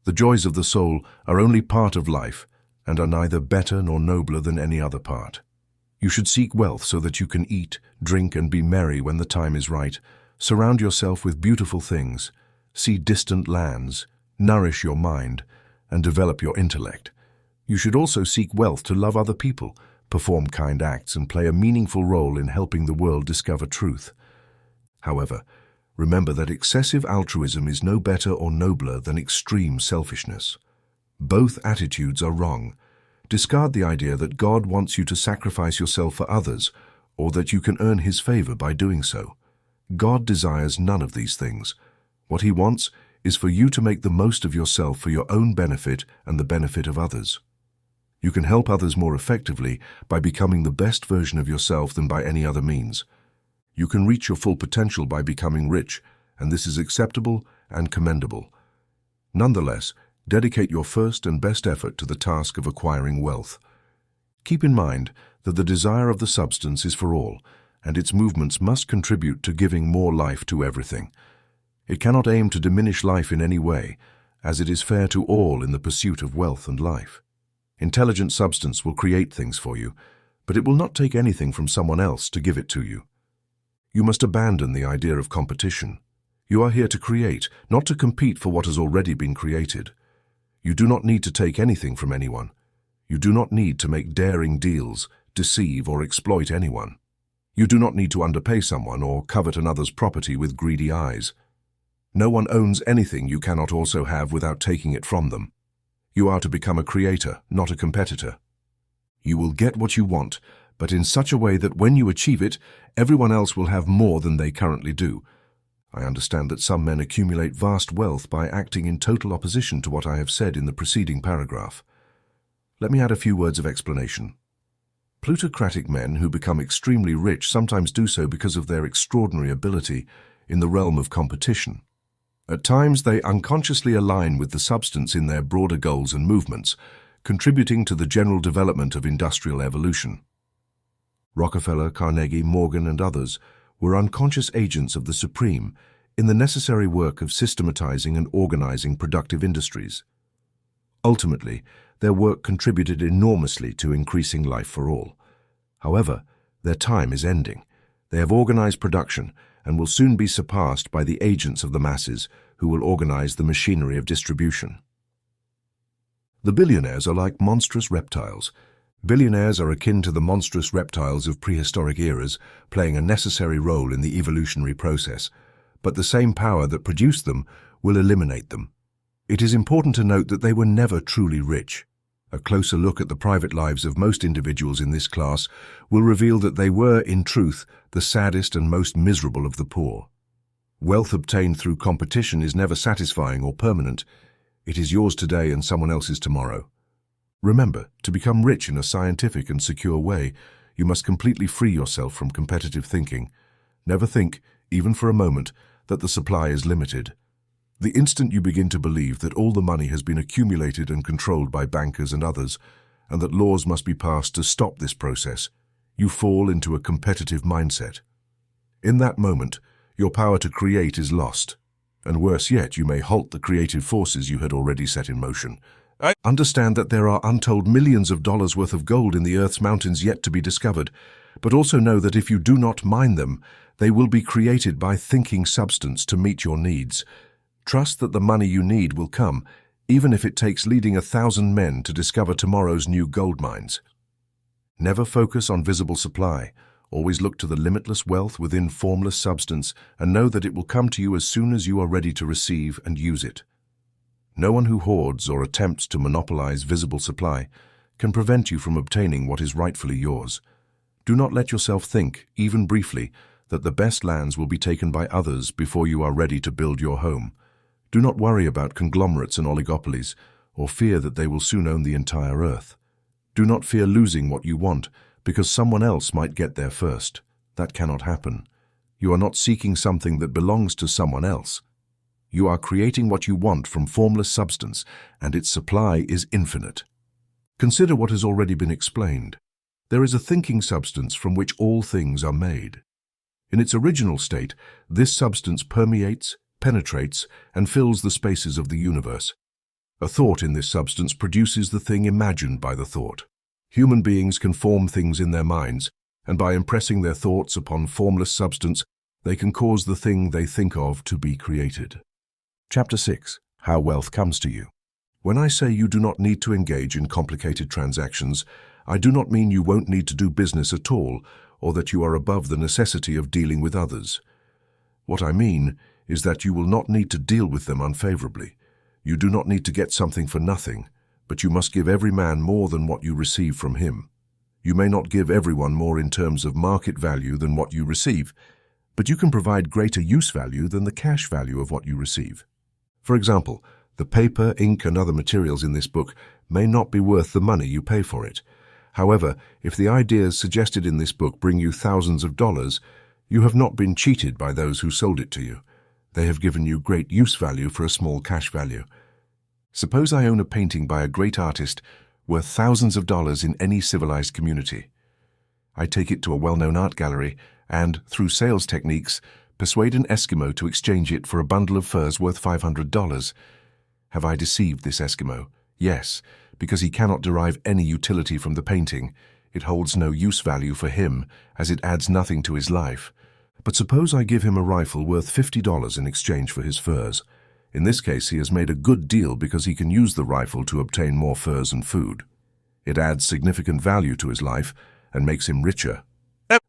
The joys of the soul are only part of life and are neither better nor nobler than any other part. You should seek wealth so that you can eat, drink, and be merry when the time is right. Surround yourself with beautiful things, see distant lands, nourish your mind, and develop your intellect. You should also seek wealth to love other people, perform kind acts, and play a meaningful role in helping the world discover truth. However, remember that excessive altruism is no better or nobler than extreme selfishness. Both attitudes are wrong. Discard the idea that God wants you to sacrifice yourself for others, or that you can earn his favor by doing so. God desires none of these things. What he wants is for you to make the most of yourself for your own benefit and the benefit of others. You can help others more effectively by becoming the best version of yourself than by any other means. You can reach your full potential by becoming rich, and this is acceptable and commendable. Nonetheless, dedicate your first and best effort to the task of acquiring wealth. Keep in mind that the desire of the substance is for all, and its movements must contribute to giving more life to everything. It cannot aim to diminish life in any way, as it is fair to all in the pursuit of wealth and life. Intelligent substance will create things for you, but it will not take anything from someone else to give it to you. You must abandon the idea of competition. You are here to create, not to compete for what has already been created. You do not need to take anything from anyone. You do not need to make daring deals, deceive, or exploit anyone. You do not need to underpay someone or covet another's property with greedy eyes. No one owns anything you cannot also have without taking it from them. You are to become a creator, not a competitor. You will get what you want, but in such a way that when you achieve it, everyone else will have more than they currently do. I understand that some men accumulate vast wealth by acting in total opposition to what I have said in the preceding paragraph. Let me add a few words of explanation. Plutocratic men who become extremely rich sometimes do so because of their extraordinary ability in the realm of competition. At times, they unconsciously align with the substance in their broader goals and movements, contributing to the general development of industrial evolution. Rockefeller, Carnegie, Morgan, and others were unconscious agents of the Supreme in the necessary work of systematizing and organizing productive industries. Ultimately, their work contributed enormously to increasing life for all. However, their time is ending. They have organized production and will soon be surpassed by the agents of the masses who will organize the machinery of distribution. The billionaires are like monstrous reptiles. Billionaires are akin to the monstrous reptiles of prehistoric eras, playing a necessary role in the evolutionary process, but the same power that produced them will eliminate them. It is important to note that they were never truly rich. A closer look at the private lives of most individuals in this class will reveal that they were, in truth, the saddest and most miserable of the poor. Wealth obtained through competition is never satisfying or permanent. It is yours today and someone else's tomorrow. Remember, to become rich in a scientific and secure way, you must completely free yourself from competitive thinking. Never think, even for a moment, that the supply is limited. The instant you begin to believe that all the money has been accumulated and controlled by bankers and others, and that laws must be passed to stop this process, you fall into a competitive mindset. In that moment, your power to create is lost, and worse yet, you may halt the creative forces you had already set in motion. Understand that there are untold millions of dollars worth of gold in the Earth's mountains yet to be discovered, but also know that if you do not mine them, they will be created by thinking substance to meet your needs. Trust that the money you need will come, even if it takes leading 1,000 men to discover tomorrow's new gold mines. Never focus on visible supply. Always look to the limitless wealth within formless substance and know that it will come to you as soon as you are ready to receive and use it. No one who hoards or attempts to monopolize visible supply can prevent you from obtaining what is rightfully yours. Do not let yourself think, even briefly, that the best lands will be taken by others before you are ready to build your home. Do not worry about conglomerates and oligopolies, or fear that they will soon own the entire earth. Do not fear losing what you want, because someone else might get there first. That cannot happen. You are not seeking something that belongs to someone else. You are creating what you want from formless substance, and its supply is infinite. Consider what has already been explained. There is a thinking substance from which all things are made. In its original state, this substance permeates, penetrates, and fills the spaces of the universe. A thought in this substance produces the thing imagined by the thought. Human beings can form things in their minds, and by impressing their thoughts upon formless substance, they can cause the thing they think of to be created. Chapter 6. How Wealth Comes to You. When I say you do not need to engage in complicated transactions, I do not mean you won't need to do business at all, or that you are above the necessity of dealing with others. What I mean is that you will not need to deal with them unfavorably. You do not need to get something for nothing, but you must give every man more than what you receive from him. You may not give everyone more in terms of market value than what you receive, but you can provide greater use value than the cash value of what you receive. For example, the paper, ink, and other materials in this book may not be worth the money you pay for it. However, if the ideas suggested in this book bring you thousands of dollars, you have not been cheated by those who sold it to you. They have given you great use value for a small cash value. Suppose I own a painting by a great artist worth thousands of dollars in any civilized community. I take it to a well-known art gallery and, through sales techniques, persuade an Eskimo to exchange it for a bundle of furs worth $500. Have I deceived this Eskimo? Yes, because he cannot derive any utility from the painting. It holds no use value for him, as it adds nothing to his life. But suppose I give him a rifle worth $50 in exchange for his furs. In this case, he has made a good deal because he can use the rifle to obtain more furs and food. It adds significant value to his life and makes him richer.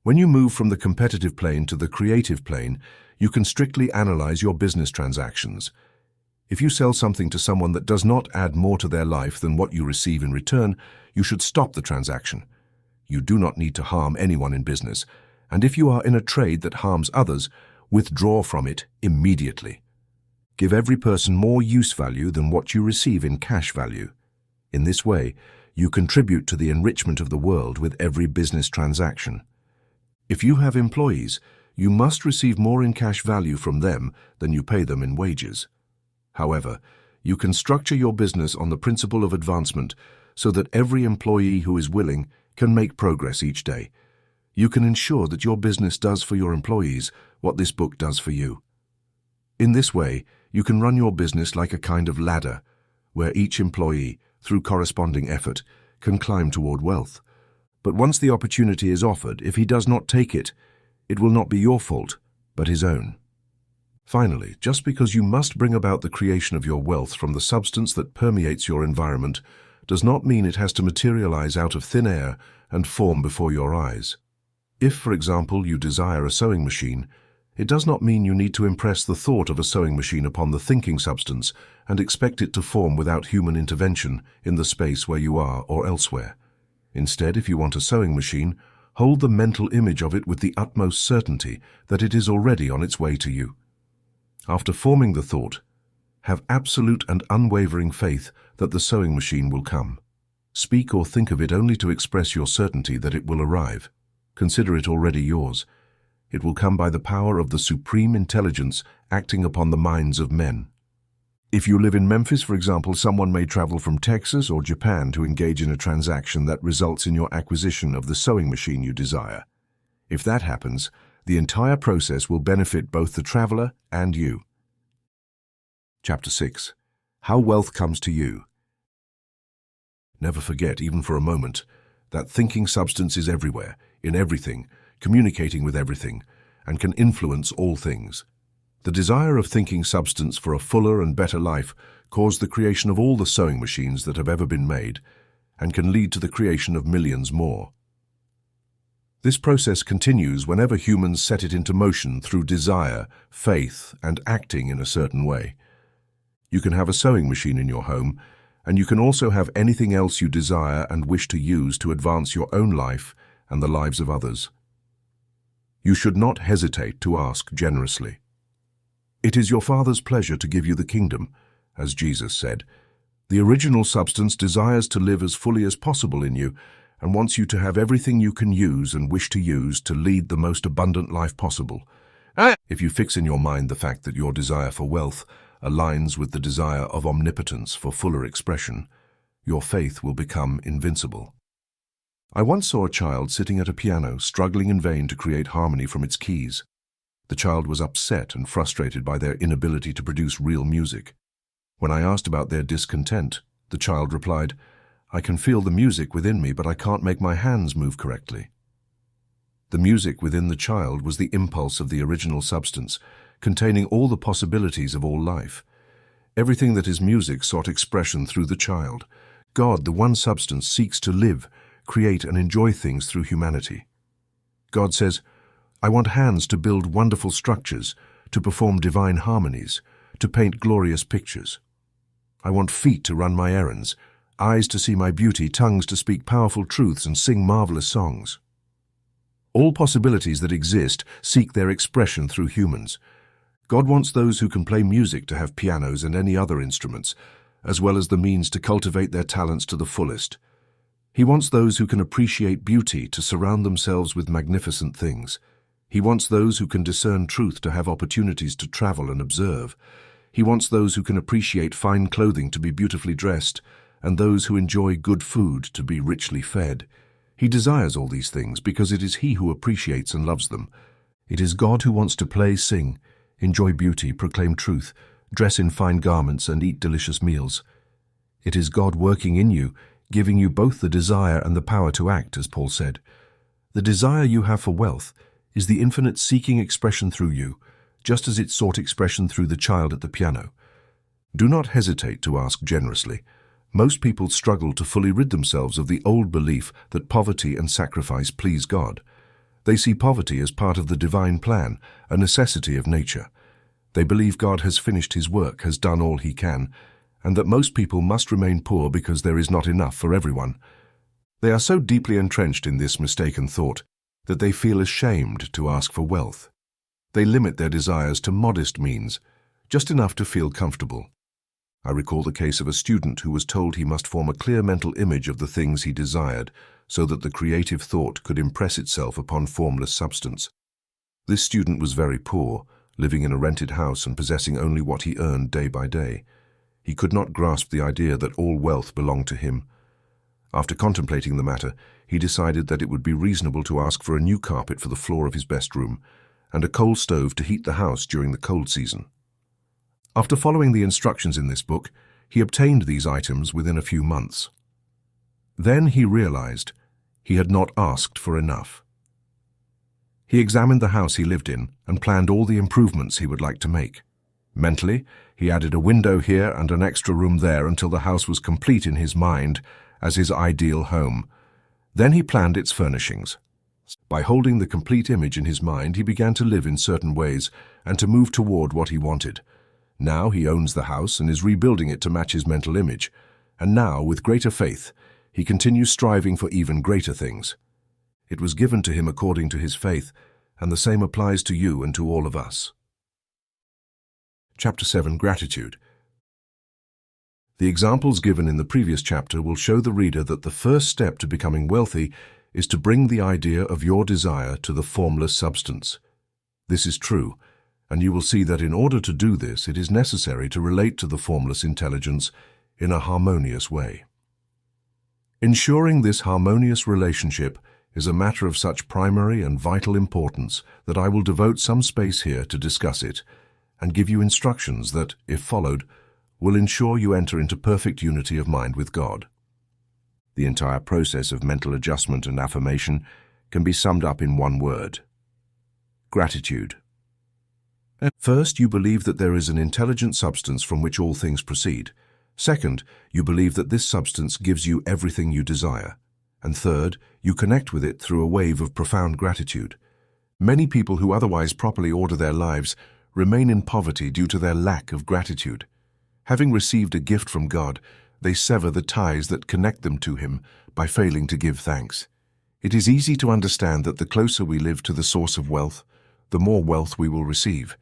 When you move from the competitive plane to the creative plane, you can strictly analyze your business transactions. If you sell something to someone that does not add more to their life than what you receive in return, you should stop the transaction. You do not need to harm anyone in business, and if you are in a trade that harms others, withdraw from it immediately. Give every person more use value than what you receive in cash value. In this way, you contribute to the enrichment of the world with every business transaction. If you have employees, you must receive more in cash value from them than you pay them in wages. However, you can structure your business on the principle of advancement so that every employee who is willing can make progress each day. You can ensure that your business does for your employees what this book does for you. In this way, you can run your business like a kind of ladder, where each employee, through corresponding effort, can climb toward wealth. But once the opportunity is offered, if he does not take it, it will not be your fault, but his own. Finally, just because you must bring about the creation of your wealth from the substance that permeates your environment does not mean it has to materialize out of thin air and form before your eyes. If, for example, you desire a sewing machine, it does not mean you need to impress the thought of a sewing machine upon the thinking substance and expect it to form without human intervention in the space where you are or elsewhere. Instead, if you want a sewing machine, hold the mental image of it with the utmost certainty that it is already on its way to you. After forming the thought, have absolute and unwavering faith that the sewing machine will come. Speak or think of it only to express your certainty that it will arrive. Consider it already yours. It will come by the power of the supreme intelligence acting upon the minds of men. If you live in Memphis, for example, someone may travel from Texas or Japan to engage in a transaction that results in your acquisition of the sewing machine you desire. If that happens, the entire process will benefit both the traveler and you. Chapter 6. How Wealth Comes to You. Never forget, even for a moment, that thinking substance is everywhere, in everything, communicating with everything, and can influence all things. The desire of thinking substance for a fuller and better life caused the creation of all the sewing machines that have ever been made, and can lead to the creation of millions more. This process continues whenever humans set it into motion through desire, faith, and acting in a certain way. You can have a sewing machine in your home, and you can also have anything else you desire and wish to use to advance your own life and the lives of others. You should not hesitate to ask generously. It is your Father's pleasure to give you the kingdom, as Jesus said. The original substance desires to live as fully as possible in you and wants you to have everything you can use and wish to use to lead the most abundant life possible. If you fix in your mind the fact that your desire for wealth aligns with the desire of omnipotence for fuller expression, your faith will become invincible. I once saw a child sitting at a piano, struggling in vain to create harmony from its keys. The child was upset and frustrated by their inability to produce real music. When I asked about their discontent, the child replied, "I can feel the music within me, but I can't make my hands move correctly." The music within the child was the impulse of the original substance, containing all the possibilities of all life. Everything that is music sought expression through the child. God, the one substance, seeks to live, create, and enjoy things through humanity. God says, "I want hands to build wonderful structures, to perform divine harmonies, to paint glorious pictures. I want feet to run my errands, eyes to see my beauty, tongues to speak powerful truths and sing marvelous songs." All possibilities that exist seek their expression through humans. God wants those who can play music to have pianos and any other instruments, as well as the means to cultivate their talents to the fullest. He wants those who can appreciate beauty to surround themselves with magnificent things. He wants those who can discern truth to have opportunities to travel and observe. He wants those who can appreciate fine clothing to be beautifully dressed, and those who enjoy good food to be richly fed. He desires all these things because it is He who appreciates and loves them. It is God who wants to play, sing, enjoy beauty, proclaim truth, dress in fine garments, and eat delicious meals. It is God working in you, giving you both the desire and the power to act, as Paul said. The desire you have for wealth is the infinite seeking expression through you, just as it sought expression through the child at the piano. Do not hesitate to ask generously. Most people struggle to fully rid themselves of the old belief that poverty and sacrifice please God. They see poverty as part of the divine plan, a necessity of nature. They believe God has finished His work, has done all He can, and that most people must remain poor because there is not enough for everyone. They are so deeply entrenched in this mistaken thought that they feel ashamed to ask for wealth. They limit their desires to modest means, just enough to feel comfortable. I recall the case of a student who was told he must form a clear mental image of the things he desired so that the creative thought could impress itself upon formless substance. This student was very poor, living in a rented house and possessing only what he earned day by day. He could not grasp the idea that all wealth belonged to him. After contemplating the matter, he decided that it would be reasonable to ask for a new carpet for the floor of his best room and a coal stove to heat the house during the cold season. After following the instructions in this book, he obtained these items within a few months. Then he realized he had not asked for enough. He examined the house he lived in and planned all the improvements he would like to make. Mentally, he added a window here and an extra room there until the house was complete in his mind as his ideal home. Then he planned its furnishings. By holding the complete image in his mind, he began to live in certain ways and to move toward what he wanted. Now he owns the house and is rebuilding it to match his mental image. And now, with greater faith, he continues striving for even greater things. It was given to him according to his faith, and the same applies to you and to all of us. Chapter 7. Gratitude. The examples given in the previous chapter will show the reader that the first step to becoming wealthy is to bring the idea of your desire to the formless substance. This is true, And you will see that in order to do this, it is necessary to relate to the formless intelligence in a harmonious way. Ensuring this harmonious relationship is a matter of such primary and vital importance that I will devote some space here to discuss it and give you instructions that, if followed, will ensure you enter into perfect unity of mind with God. The entire process of mental adjustment and affirmation can be summed up in one word: gratitude. First, you believe that there is an intelligent substance from which all things proceed. Second, you believe that this substance gives you everything you desire. And third, you connect with it through a wave of profound gratitude. Many people who otherwise properly order their lives remain in poverty due to their lack of gratitude. Having received a gift from God, they sever the ties that connect them to Him by failing to give thanks. It is easy to understand that the closer we live to the source of wealth, the more wealth we will receive.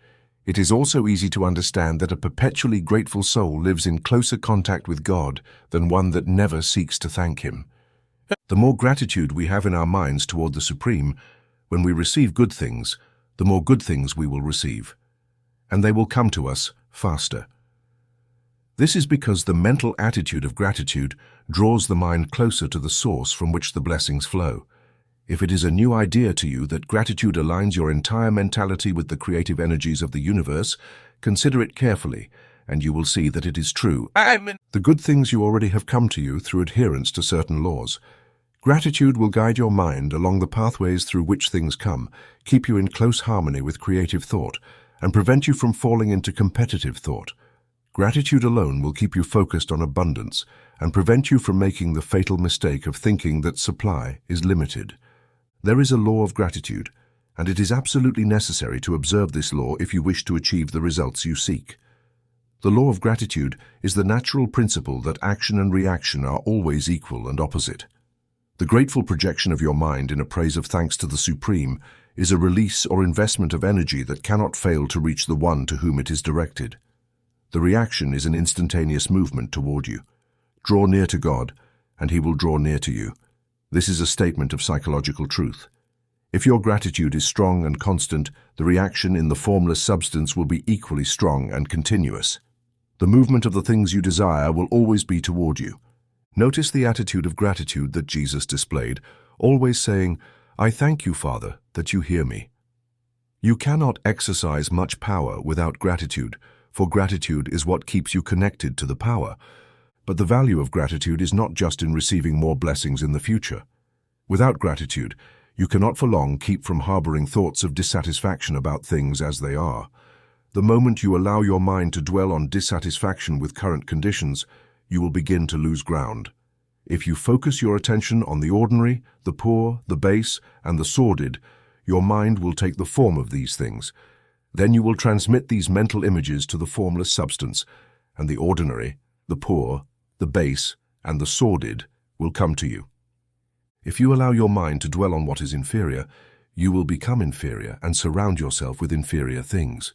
It is also easy to understand that a perpetually grateful soul lives in closer contact with God than one that never seeks to thank Him. The more gratitude we have in our minds toward the Supreme, when we receive good things, the more good things we will receive, and they will come to us faster. This is because the mental attitude of gratitude draws the mind closer to the source from which the blessings flow. If it is a new idea to you that gratitude aligns your entire mentality with the creative energies of the universe, consider it carefully, and you will see that it is true. The good things you already have come to you through adherence to certain laws. Gratitude will guide your mind along the pathways through which things come, keep you in close harmony with creative thought, and prevent you from falling into competitive thought. Gratitude alone will keep you focused on abundance and prevent you from making the fatal mistake of thinking that supply is limited. There is a law of gratitude, and it is absolutely necessary to observe this law if you wish to achieve the results you seek. The law of gratitude is the natural principle that action and reaction are always equal and opposite. The grateful projection of your mind in a praise of thanks to the Supreme is a release or investment of energy that cannot fail to reach the one to whom it is directed. The reaction is an instantaneous movement toward you. Draw near to God, and He will draw near to you. This is a statement of psychological truth. If your gratitude is strong and constant, the reaction in the formless substance will be equally strong and continuous. The movement of the things you desire will always be toward you. Notice the attitude of gratitude that Jesus displayed, always saying, "I thank you, Father, that you hear me." You cannot exercise much power without gratitude, for gratitude is what keeps you connected to the power. But the value of gratitude is not just in receiving more blessings in the future. Without gratitude, you cannot for long keep from harboring thoughts of dissatisfaction about things as they are. The moment you allow your mind to dwell on dissatisfaction with current conditions, you will begin to lose ground. If you focus your attention on the ordinary, the poor, the base, and the sordid, your mind will take the form of these things. Then you will transmit these mental images to the formless substance, and the ordinary, the poor, the base, and the sordid will come to you. If you allow your mind to dwell on what is inferior, you will become inferior and surround yourself with inferior things.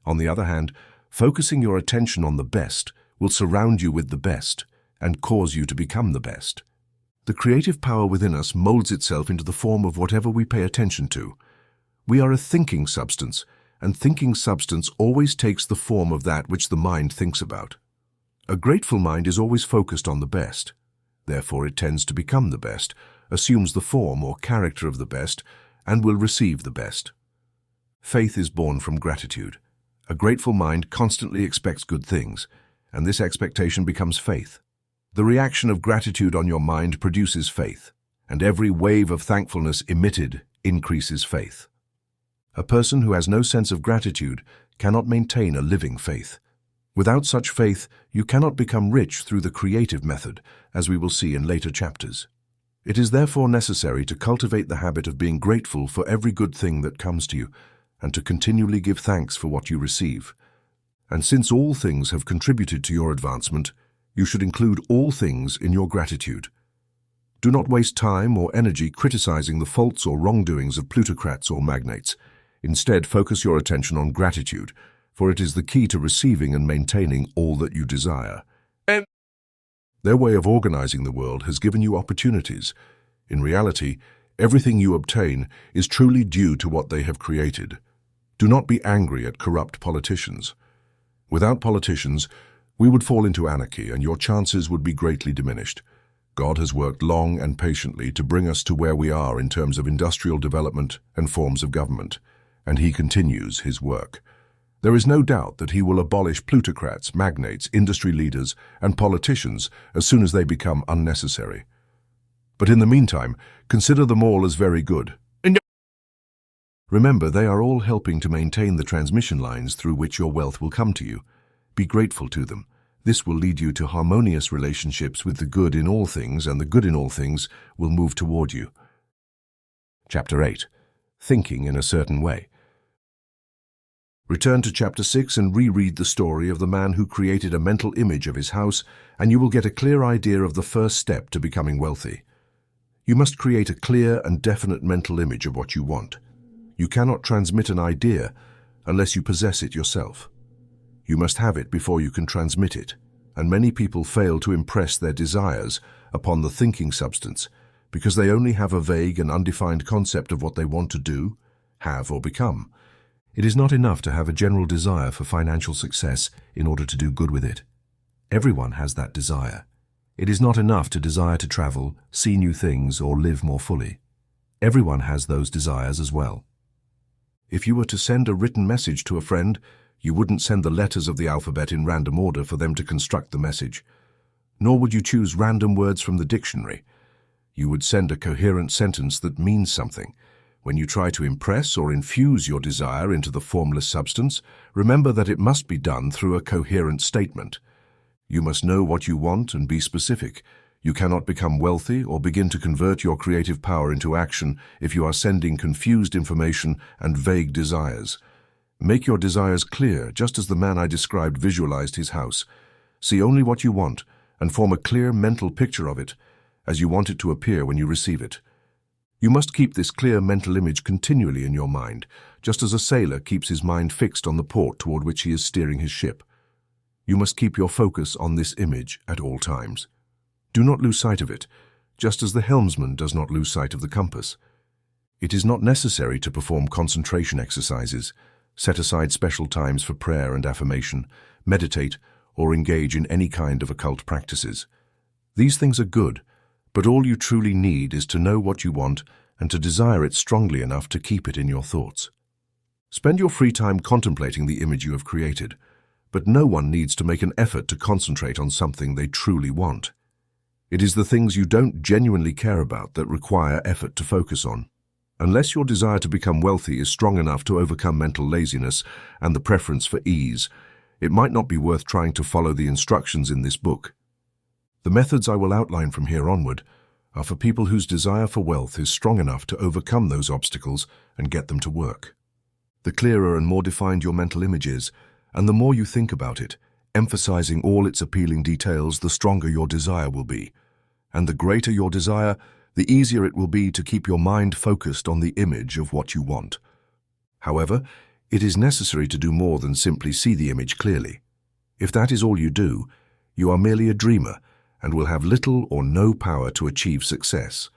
On the other hand, focusing your attention on the best will surround you with the best and cause you to become the best. The creative power within us molds itself into the form of whatever we pay attention to. We are a thinking substance, and thinking substance always takes the form of that which the mind thinks about. A grateful mind is always focused on the best. Therefore, it tends to become the best, assumes the form or character of the best, and will receive the best. Faith is born from gratitude. A grateful mind constantly expects good things, and this expectation becomes faith. The reaction of gratitude on your mind produces faith, and every wave of thankfulness emitted increases faith. A person who has no sense of gratitude cannot maintain a living faith. Without such faith, you cannot become rich through the creative method, as we will see in later chapters. It is therefore necessary to cultivate the habit of being grateful for every good thing that comes to you, and to continually give thanks for what you receive. And since all things have contributed to your advancement, you should include all things in your gratitude. Do not waste time or energy criticizing the faults or wrongdoings of plutocrats or magnates. Instead, focus your attention on gratitude, for it is the key to receiving and maintaining all that you desire. Their way of organizing the world has given you opportunities. In reality, everything you obtain is truly due to what they have created. Do not be angry at corrupt politicians. Without politicians, we would fall into anarchy and your chances would be greatly diminished. God has worked long and patiently to bring us to where we are in terms of industrial development and forms of government, and He continues His work. There is no doubt that He will abolish plutocrats, magnates, industry leaders, and politicians as soon as they become unnecessary. But in the meantime, consider them all as very good. Remember, they are all helping to maintain the transmission lines through which your wealth will come to you. Be grateful to them. This will lead you to harmonious relationships with the good in all things, and the good in all things will move toward you. Chapter 8. Thinking in a certain way. Return to Chapter 6 and reread the story of the man who created a mental image of his house, and you will get a clear idea of the first step to becoming wealthy. You must create a clear and definite mental image of what you want. You cannot transmit an idea unless you possess it yourself. You must have it before you can transmit it, and many people fail to impress their desires upon the thinking substance because they only have a vague and undefined concept of what they want to do, have, or become. It is not enough to have a general desire for financial success in order to do good with it. Everyone has that desire. It is not enough to desire to travel, see new things, or live more fully. Everyone has those desires as well. If you were to send a written message to a friend, you wouldn't send the letters of the alphabet in random order for them to construct the message. Nor would you choose random words from the dictionary. You would send a coherent sentence that means something. When you try to impress or infuse your desire into the formless substance, remember that it must be done through a coherent statement. You must know what you want and be specific. You cannot become wealthy or begin to convert your creative power into action if you are sending confused information and vague desires. Make your desires clear, just as the man I described visualized his house. See only what you want and form a clear mental picture of it as you want it to appear when you receive it. You must keep this clear mental image continually in your mind, just as a sailor keeps his mind fixed on the port toward which he is steering his ship. You must keep your focus on this image at all times. Do not lose sight of it, just as the helmsman does not lose sight of the compass. It is not necessary to perform concentration exercises, set aside special times for prayer and affirmation, meditate, or engage in any kind of occult practices. These things are good, but all you truly need is to know what you want and to desire it strongly enough to keep it in your thoughts. Spend your free time contemplating the image you have created, but no one needs to make an effort to concentrate on something they truly want. It is the things you don't genuinely care about that require effort to focus on. Unless your desire to become wealthy is strong enough to overcome mental laziness and the preference for ease, it might not be worth trying to follow the instructions in this book. The methods I will outline from here onward are for people whose desire for wealth is strong enough to overcome those obstacles and get them to work. The clearer and more defined your mental image is, and the more you think about it, emphasizing all its appealing details, the stronger your desire will be. And the greater your desire, the easier it will be to keep your mind focused on the image of what you want. However, it is necessary to do more than simply see the image clearly. If that is all you do, you are merely a dreamer and will have little or no power to achieve success.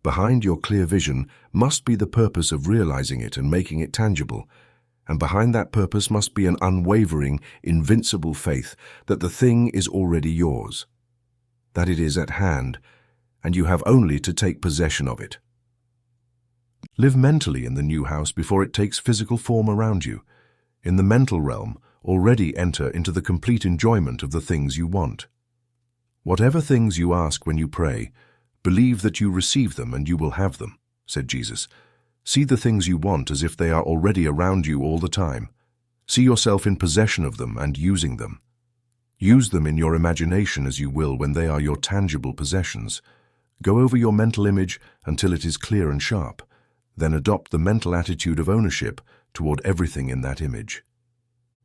Behind your clear vision must be the purpose of realizing it and making it tangible, and behind that purpose must be an unwavering, invincible faith that the thing is already yours, that it is at hand, and you have only to take possession of it. Live mentally in the new house before it takes physical form around you. In the mental realm, already enter into the complete enjoyment of the things you want. Whatever things you ask when you pray, believe that you receive them and you will have them, said Jesus. See the things you want as if they are already around you all the time. See yourself in possession of them and using them. Use them in your imagination as you will when they are your tangible possessions. Go over your mental image until it is clear and sharp. Then adopt the mental attitude of ownership toward everything in that image.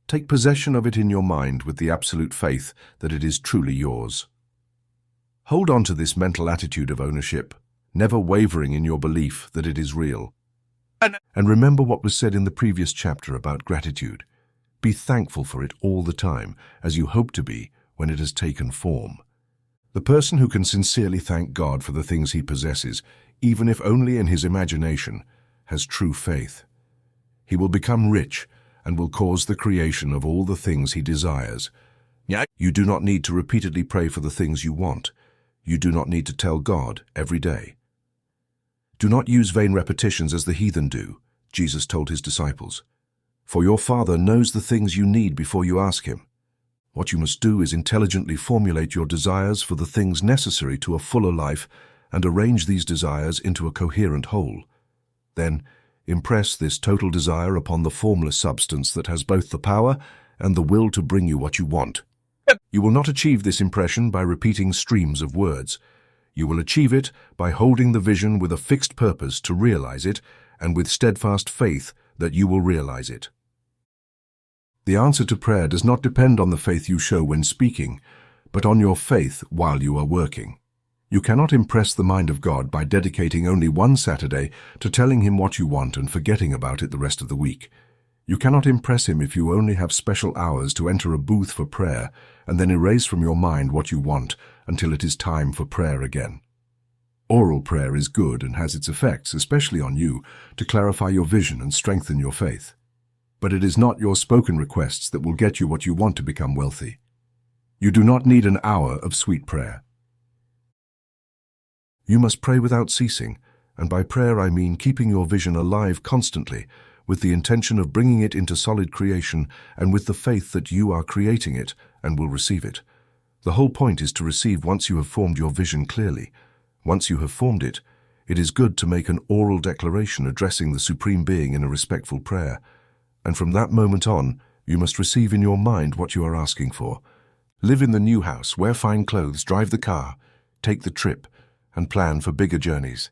Take possession of it in your mind with the absolute faith that it is truly yours. Hold on to this mental attitude of ownership, never wavering in your belief that it is real. And remember what was said in the previous chapter about gratitude. Be thankful for it all the time, as you hope to be when it has taken form. The person who can sincerely thank God for the things he possesses, even if only in his imagination, has true faith. He will become rich and will cause the creation of all the things he desires. You do not need to repeatedly pray for the things you want. You do not need to tell God every day. Do not use vain repetitions as the heathen do, Jesus told his disciples. For your Father knows the things you need before you ask him. What you must do is intelligently formulate your desires for the things necessary to a fuller life and arrange these desires into a coherent whole. Then, impress this total desire upon the formless substance that has both the power and the will to bring you what you want. You will not achieve this impression by repeating streams of words. You will achieve it by holding the vision with a fixed purpose to realize it and with steadfast faith that you will realize it. The answer to prayer does not depend on the faith you show when speaking, but on your faith while you are working. You cannot impress the mind of God by dedicating only one Saturday to telling him what you want and forgetting about it the rest of the week. You cannot impress him if you only have special hours to enter a booth for prayer and then erase from your mind what you want until it is time for prayer again. Oral prayer is good and has its effects, especially on you, to clarify your vision and strengthen your faith. But it is not your spoken requests that will get you what you want to become wealthy. You do not need an hour of sweet prayer. You must pray without ceasing, and by prayer I mean keeping your vision alive constantly, with the intention of bringing it into solid creation and with the faith that you are creating it and will receive it. The whole point is to receive once you have formed your vision clearly. Once you have formed it, it is good to make an oral declaration addressing the Supreme Being in a respectful prayer. And from that moment on, you must receive in your mind what you are asking for. Live in the new house, wear fine clothes, drive the car, take the trip, and plan for bigger journeys.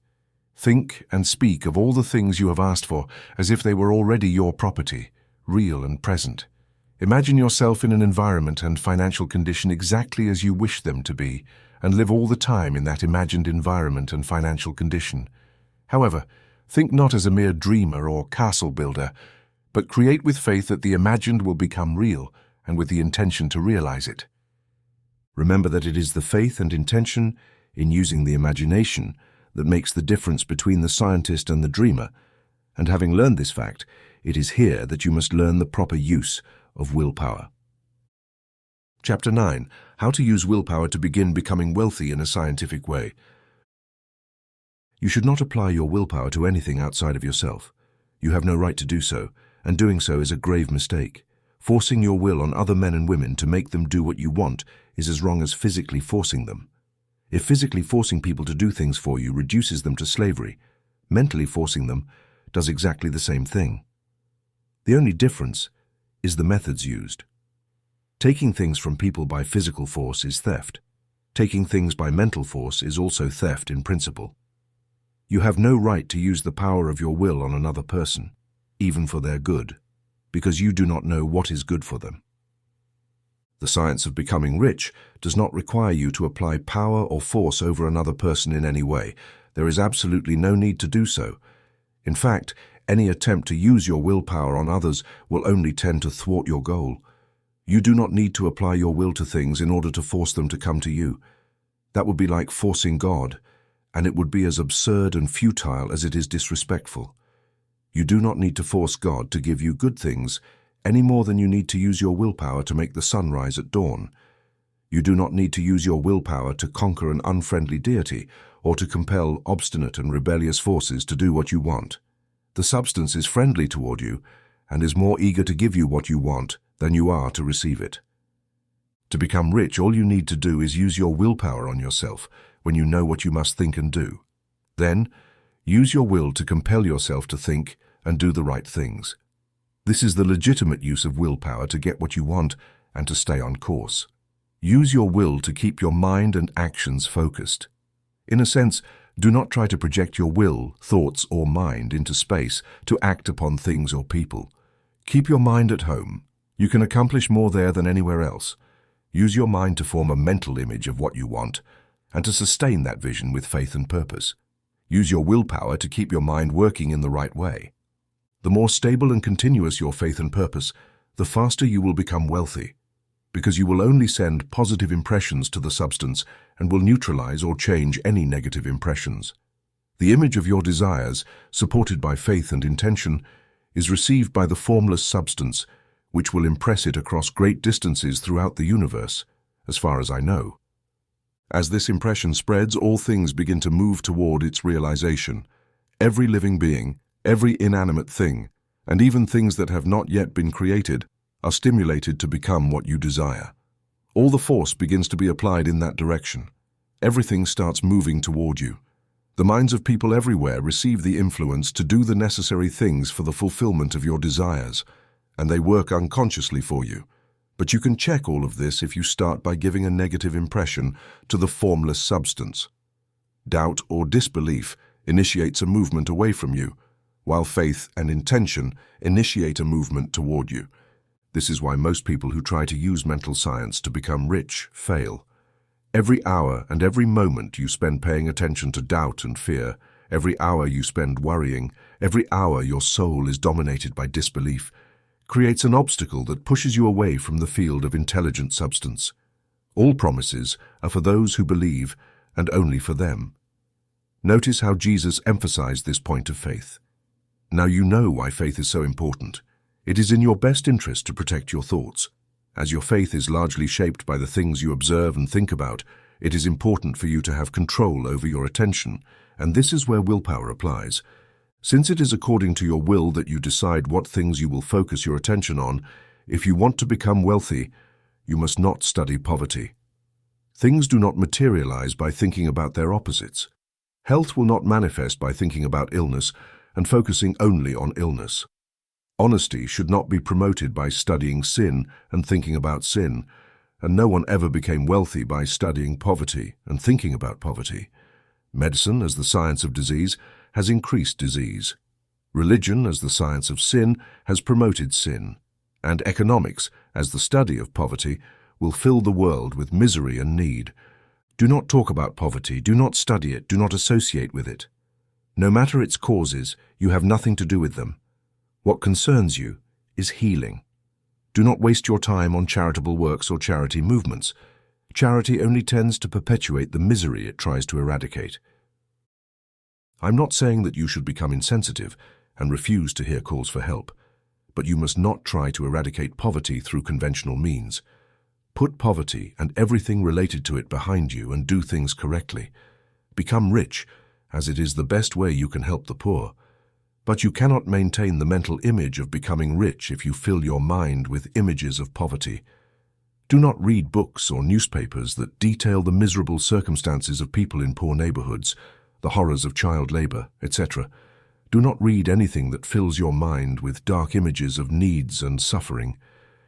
Think and speak of all the things you have asked for as if they were already your property, real and present. Imagine yourself in an environment and financial condition exactly as you wish them to be, and live all the time in that imagined environment and financial condition. However, think not as a mere dreamer or castle builder, but create with faith that the imagined will become real and with the intention to realize it. Remember that it is the faith and intention in using the imagination that makes the difference between the scientist and the dreamer, and having learned this fact, it is here that you must learn the proper use of willpower. Chapter 9. How to use willpower to begin becoming wealthy in a scientific way. You should not apply your willpower to anything outside of yourself. You have no right to do so, and doing so is a grave mistake. Forcing your will on other men and women to make them do what you want is as wrong as physically forcing them. If physically forcing people to do things for you reduces them to slavery, mentally forcing them does exactly the same thing. The only difference is the methods used. Taking things from people by physical force is theft. Taking things by mental force is also theft in principle. You have no right to use the power of your will on another person, even for their good, because you do not know what is good for them. The science of becoming rich does not require you to apply power or force over another person in any way. There is absolutely no need to do so. In fact, any attempt to use your willpower on others will only tend to thwart your goal. You do not need to apply your will to things in order to force them to come to you. That would be like forcing God, and it would be as absurd and futile as it is disrespectful. You do not need to force God to give you good things any more than you need to use your willpower to make the sun rise at dawn. You do not need to use your willpower to conquer an unfriendly deity or to compel obstinate and rebellious forces to do what you want. The substance is friendly toward you and is more eager to give you what you want than you are to receive it. To become rich, all you need to do is use your willpower on yourself when you know what you must think and do. Then, use your will to compel yourself to think and do the right things. This is the legitimate use of willpower to get what you want and to stay on course. Use your will to keep your mind and actions focused. In a sense, do not try to project your will, thoughts, or mind into space to act upon things or people. Keep your mind at home. You can accomplish more there than anywhere else. Use your mind to form a mental image of what you want and to sustain that vision with faith and purpose. Use your willpower to keep your mind working in the right way. The more stable and continuous your faith and purpose, the faster you will become wealthy, because you will only send positive impressions to the substance and will neutralize or change any negative impressions. The image of your desires, supported by faith and intention, is received by the formless substance, which will impress it across great distances throughout the universe, as far as I know. As this impression spreads, all things begin to move toward its realization. Every living being, every inanimate thing, and even things that have not yet been created, are stimulated to become what you desire. All the force begins to be applied in that direction. Everything starts moving toward you. The minds of people everywhere receive the influence to do the necessary things for the fulfillment of your desires, and they work unconsciously for you. But you can check all of this if you start by giving a negative impression to the formless substance. Doubt or disbelief initiates a movement away from you, while faith and intention initiate a movement toward you. This is why most people who try to use mental science to become rich fail. Every hour and every moment you spend paying attention to doubt and fear, every hour you spend worrying, every hour your soul is dominated by disbelief, creates an obstacle that pushes you away from the field of intelligent substance. All promises are for those who believe, and only for them. Notice how Jesus emphasized this point of faith. Now you know why faith is so important. It is in your best interest to protect your thoughts. As your faith is largely shaped by the things you observe and think about, it is important for you to have control over your attention, and this is where willpower applies. Since it is according to your will that you decide what things you will focus your attention on, if you want to become wealthy, you must not study poverty. Things do not materialize by thinking about their opposites. Health will not manifest by thinking about illness and focusing only on illness. Honesty should not be promoted by studying sin and thinking about sin, and no one ever became wealthy by studying poverty and thinking about poverty. Medicine, as the science of disease, has increased disease. Religion, as the science of sin, has promoted sin. And economics, as the study of poverty, will fill the world with misery and need. Do not talk about poverty, do not study it, do not associate with it. No matter its causes, you have nothing to do with them. What concerns you is healing. Do not waste your time on charitable works or charity movements. Charity only tends to perpetuate the misery it tries to eradicate. I'm not saying that you should become insensitive and refuse to hear calls for help, but you must not try to eradicate poverty through conventional means. Put poverty and everything related to it behind you and do things correctly. Become rich, as it is the best way you can help the poor. But you cannot maintain the mental image of becoming rich if you fill your mind with images of poverty. Do not read books or newspapers that detail the miserable circumstances of people in poor neighborhoods, the horrors of child labor, etc. Do not read anything that fills your mind with dark images of needs and suffering.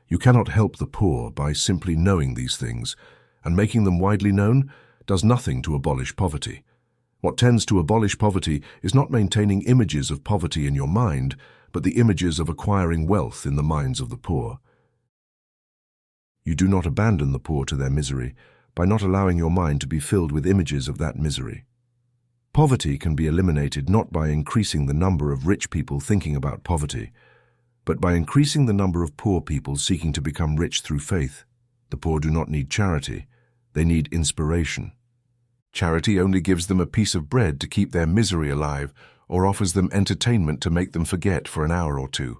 You cannot help the poor by simply knowing these things, and making them widely known does nothing to abolish poverty. What tends to abolish poverty is not maintaining images of poverty in your mind, but the images of acquiring wealth in the minds of the poor. You do not abandon the poor to their misery by not allowing your mind to be filled with images of that misery. Poverty can be eliminated not by increasing the number of rich people thinking about poverty, but by increasing the number of poor people seeking to become rich through faith. The poor do not need charity, they need inspiration. Charity only gives them a piece of bread to keep their misery alive, or offers them entertainment to make them forget for an hour or two.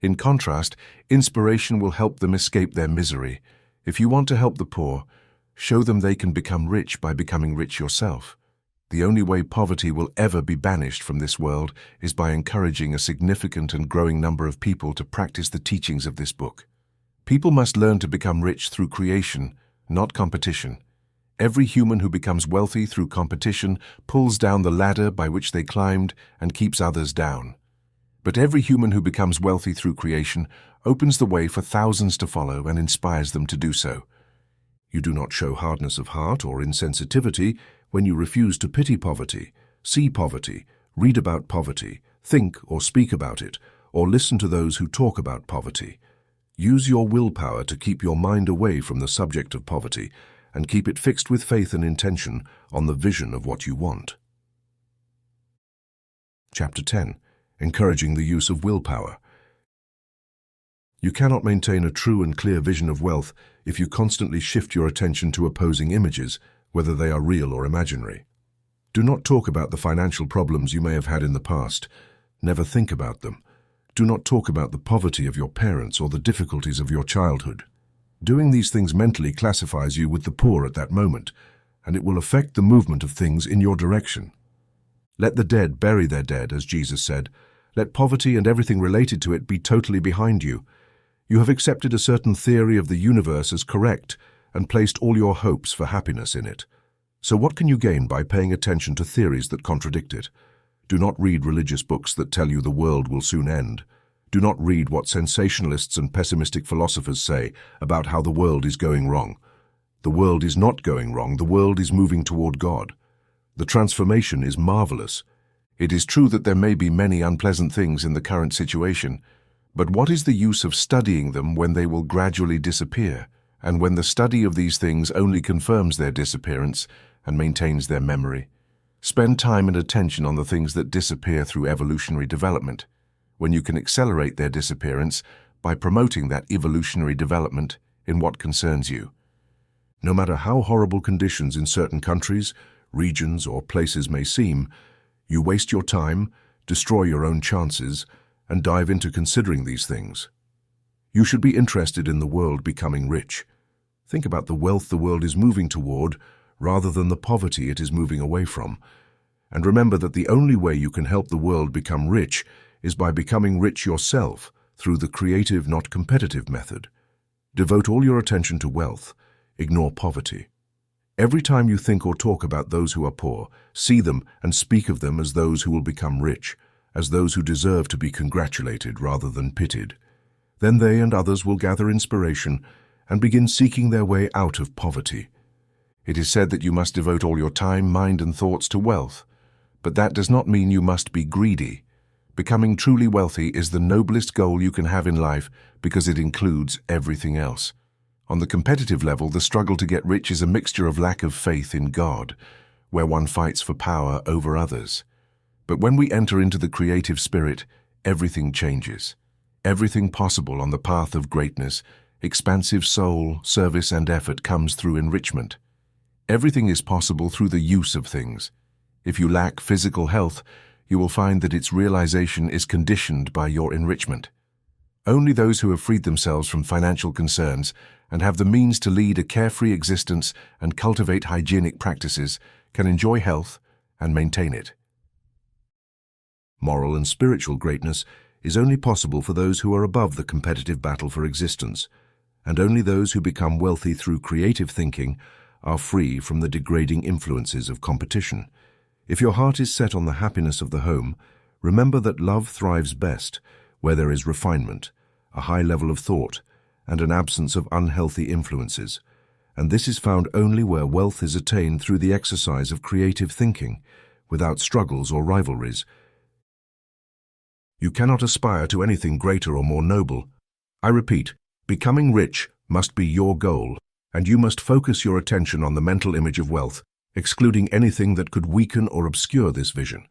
In contrast, inspiration will help them escape their misery. If you want to help the poor, show them they can become rich by becoming rich yourself. The only way poverty will ever be banished from this world is by encouraging a significant and growing number of people to practice the teachings of this book. People must learn to become rich through creation, not competition. Every human who becomes wealthy through competition pulls down the ladder by which they climbed and keeps others down. But every human who becomes wealthy through creation opens the way for thousands to follow and inspires them to do so. You do not show hardness of heart or insensitivity when you refuse to pity poverty, see poverty, read about poverty, think or speak about it, or listen to those who talk about poverty. Use your willpower to keep your mind away from the subject of poverty and keep it fixed with faith and intention on the vision of what you want. Chapter 10. Encouraging the use of willpower. You cannot maintain a true and clear vision of wealth if you constantly shift your attention to opposing images, whether they are real or imaginary. Do not talk about the financial problems you may have had in the past. Never think about them. Do not talk about the poverty of your parents or the difficulties of your childhood. Doing these things mentally classifies you with the poor at that moment, and it will affect the movement of things in your direction. Let the dead bury their dead, as Jesus said. Let poverty and everything related to it be totally behind you. You have accepted a certain theory of the universe as correct and placed all your hopes for happiness in it. So what can you gain by paying attention to theories that contradict it? Do not read religious books that tell you the world will soon end. Do not read what sensationalists and pessimistic philosophers say about how the world is going wrong. The world is not going wrong. The world is moving toward God. The transformation is marvelous. It is true that there may be many unpleasant things in the current situation, but what is the use of studying them when they will gradually disappear, and when the study of these things only confirms their disappearance and maintains their memory? Spend time and attention on the things that disappear through evolutionary development, when you can accelerate their disappearance by promoting that evolutionary development in what concerns you. No matter how horrible conditions in certain countries, regions, or places may seem, you waste your time, destroy your own chances, and dive into considering these things. You should be interested in the world becoming rich. Think about the wealth the world is moving toward rather than the poverty it is moving away from. And remember that the only way you can help the world become rich is by becoming rich yourself through the creative, not competitive method. Devote all your attention to wealth. Ignore poverty. Every time you think or talk about those who are poor, see them and speak of them as those who will become rich, as those who deserve to be congratulated rather than pitied. Then they and others will gather inspiration and begin seeking their way out of poverty. It is said that you must devote all your time, mind, and thoughts to wealth, but that does not mean you must be greedy. Becoming truly wealthy is the noblest goal you can have in life because it includes everything else. On the competitive level, the struggle to get rich is a mixture of lack of faith in God, where one fights for power over others. But when we enter into the creative spirit, everything changes. Everything possible on the path of greatness, expansive soul, service, and effort comes through enrichment. Everything is possible through the use of things. If you lack physical health, you will find that its realization is conditioned by your enrichment. Only those who have freed themselves from financial concerns and have the means to lead a carefree existence and cultivate hygienic practices can enjoy health and maintain it. Moral and spiritual greatness is only possible for those who are above the competitive battle for existence, and only those who become wealthy through creative thinking are free from the degrading influences of competition. If your heart is set on the happiness of the home, remember that love thrives best where there is refinement, a high level of thought, and an absence of unhealthy influences, and this is found only where wealth is attained through the exercise of creative thinking, without struggles or rivalries. You cannot aspire to anything greater or more noble. I repeat, becoming rich must be your goal, and you must focus your attention on the mental image of wealth, excluding anything that could weaken or obscure this vision.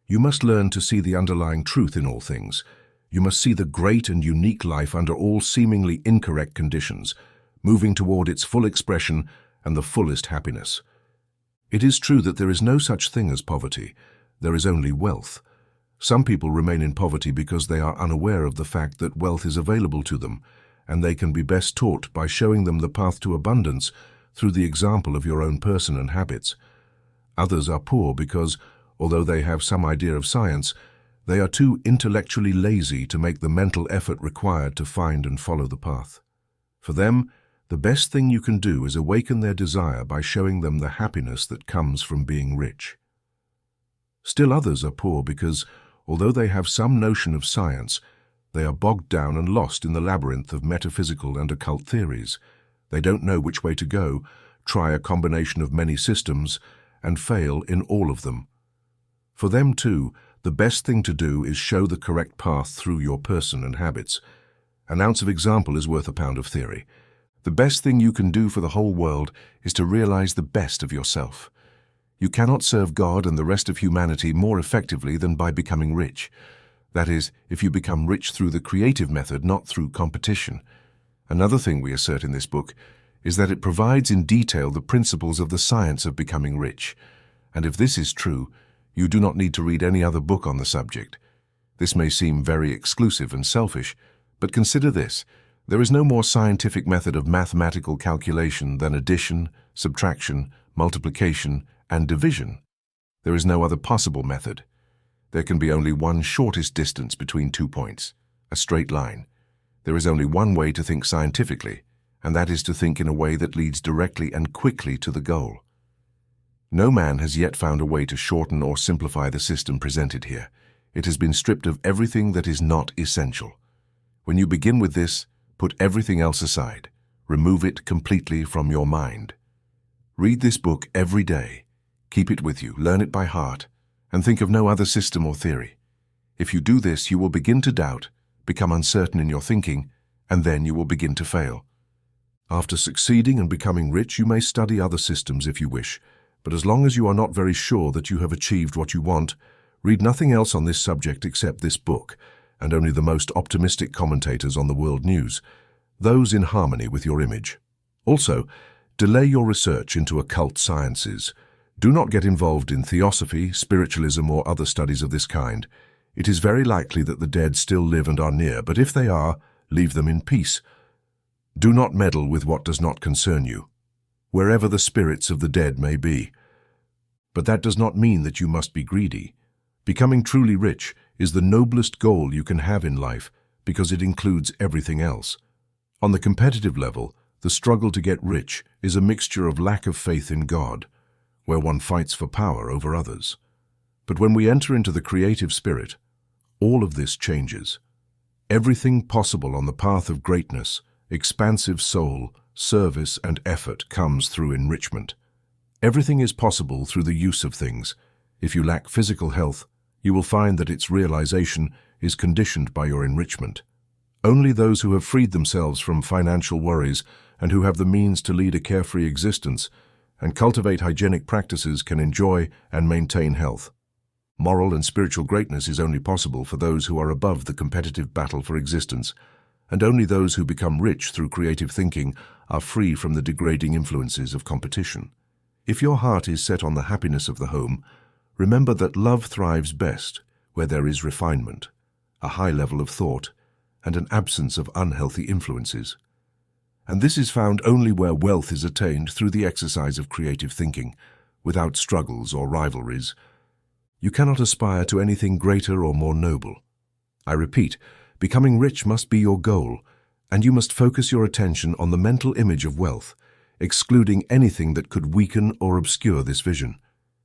You must learn to see the underlying truth in all things. You must see the great and unique life under all seemingly incorrect conditions, moving toward its full expression and the fullest happiness. It is true that there is no such thing as poverty. There is only wealth. Some people remain in poverty because they are unaware of the fact that wealth is available to them, and they can be best taught by showing them the path to abundance through the example of your own person and habits. Others are poor because, although they have some idea of science, they are too intellectually lazy to make the mental effort required to find and follow the path. For them, the best thing you can do is awaken their desire by showing them the happiness that comes from being rich. Still others are poor because, although they have some notion of science, they are bogged down and lost in the labyrinth of metaphysical and occult theories. They don't know which way to go, try a combination of many systems, and fail in all of them. For them, too, the best thing to do is show the correct path through your person and habits. An ounce of example is worth a pound of theory. The best thing you can do for the whole world is to realize the best of yourself. You cannot serve God and the rest of humanity more effectively than by becoming rich. That is, if you become rich through the creative method, not through competition. Another thing we assert in this book is that it provides in detail the principles of the science of becoming rich. And if this is true, you do not need to read any other book on the subject. This may seem very exclusive and selfish, but consider this. There is no more scientific method of mathematical calculation than addition, subtraction, multiplication, and division. There is no other possible method. There can be only one shortest distance between 2 points, a straight line. There is only one way to think scientifically, and that is to think in a way that leads directly and quickly to the goal. No man has yet found a way to shorten or simplify the system presented here. It has been stripped of everything that is not essential. When you begin with this, put everything else aside. Remove it completely from your mind. Read this book every day. Keep it with you, learn it by heart, and think of no other system or theory. If you do this, you will begin to doubt, become uncertain in your thinking, and then you will begin to fail. After succeeding and becoming rich, you may study other systems if you wish, but as long as you are not very sure that you have achieved what you want, read nothing else on this subject except this book, and only the most optimistic commentators on the world news, those in harmony with your image. Also, delay your research into occult sciences. Do not get involved in theosophy, spiritualism, or other studies of this kind. It is very likely that the dead still live and are near, but if they are, leave them in peace. Do not meddle with what does not concern you, wherever the spirits of the dead may be. But that does not mean that you must be greedy. Becoming truly rich is the noblest goal you can have in life because it includes everything else. On the competitive level, the struggle to get rich is a mixture of lack of faith in God, where one fights for power over others. But when we enter into the creative spirit, all of this changes. Everything possible on the path of greatness, expansive soul, service, and effort comes through enrichment. Everything is possible through the use of things. If you lack physical health, you will find that its realization is conditioned by your enrichment. Only those who have freed themselves from financial worries and who have the means to lead a carefree existence and cultivate hygienic practices can enjoy and maintain health. Moral and spiritual greatness is only possible for those who are above the competitive battle for existence, and only those who become rich through creative thinking are free from the degrading influences of competition. If your heart is set on the happiness of the home, remember that love thrives best where there is refinement, a high level of thought, and an absence of unhealthy influences. And this is found only where wealth is attained through the exercise of creative thinking, without struggles or rivalries. You cannot aspire to anything greater or more noble. I repeat, becoming rich must be your goal, and you must focus your attention on the mental image of wealth, excluding anything that could weaken or obscure this vision.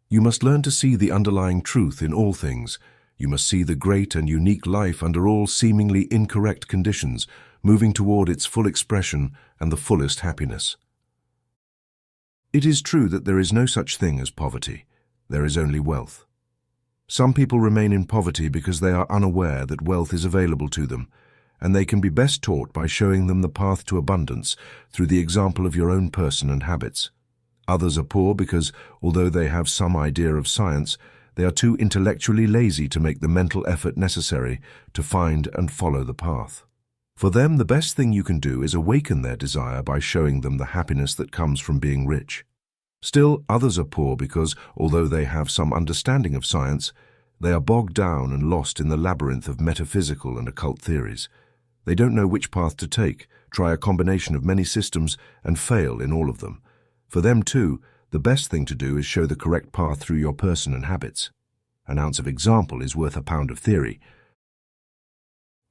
You must learn to see the underlying truth in all things. You must see the great and unique life under all seemingly incorrect conditions, moving toward its full expression and the fullest happiness. It is true that there is no such thing as poverty. There is only wealth. Some people remain in poverty because they are unaware that wealth is available to them, and they can be best taught by showing them the path to abundance through the example of your own person and habits. Others are poor because, although they have some idea of science, they are too intellectually lazy to make the mental effort necessary to find and follow the path. For them, the best thing you can do is awaken their desire by showing them the happiness that comes from being rich. Still, others are poor because, although they have some understanding of science, they are bogged down and lost in the labyrinth of metaphysical and occult theories. They don't know which path to take, try a combination of many systems, and fail in all of them. For them, too, the best thing to do is show the correct path through your person and habits. An ounce of example is worth a pound of theory.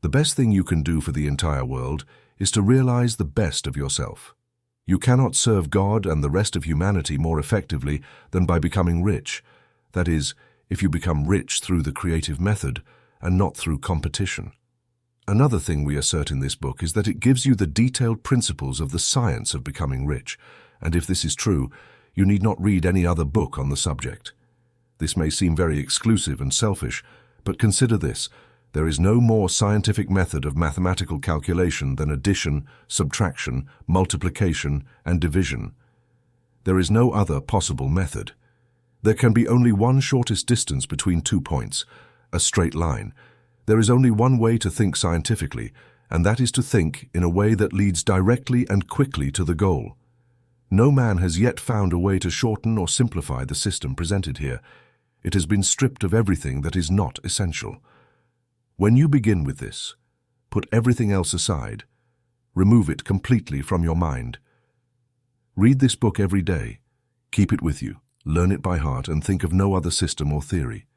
The best thing you can do for the entire world is to realize the best of yourself. You cannot serve God and the rest of humanity more effectively than by becoming rich. That is, if you become rich through the creative method and not through competition. Another thing we assert in this book is that it gives you the detailed principles of the science of becoming rich, and if this is true, you need not read any other book on the subject. This may seem very exclusive and selfish, but consider this. There is no more scientific method of mathematical calculation than addition, subtraction, multiplication, and division. There is no other possible method. There can be only one shortest distance between 2 points, a straight line. There is only one way to think scientifically, and that is to think in a way that leads directly and quickly to the goal. No man has yet found a way to shorten or simplify the system presented here. It has been stripped of everything that is not essential. When you begin with this, put everything else aside. Remove it completely from your mind. Read this book every day. Keep it with you, learn it by heart, and think of no other system or theory.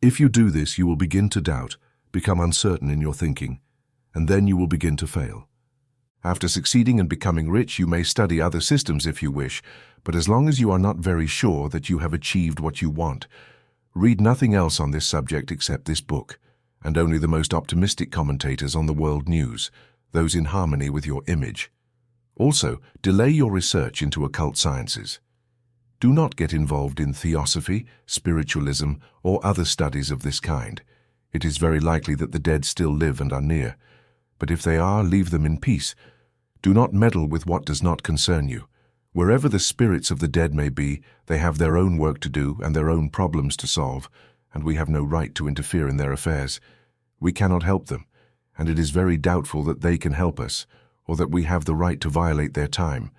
If you do this, you will begin to doubt, become uncertain in your thinking, and then you will begin to fail. After succeeding and becoming rich, you may study other systems if you wish, but as long as you are not very sure that you have achieved what you want, read nothing else on this subject except this book, and only the most optimistic commentators on the world news, those in harmony with your image. Also, delay your research into occult sciences. Do not get involved in theosophy, spiritualism, or other studies of this kind. It is very likely that the dead still live and are near. But if they are, leave them in peace. Do not meddle with what does not concern you. Wherever the spirits of the dead may be, they have their own work to do and their own problems to solve, and we have no right to interfere in their affairs. We cannot help them, and it is very doubtful that they can help us, or that we have the right to violate their time.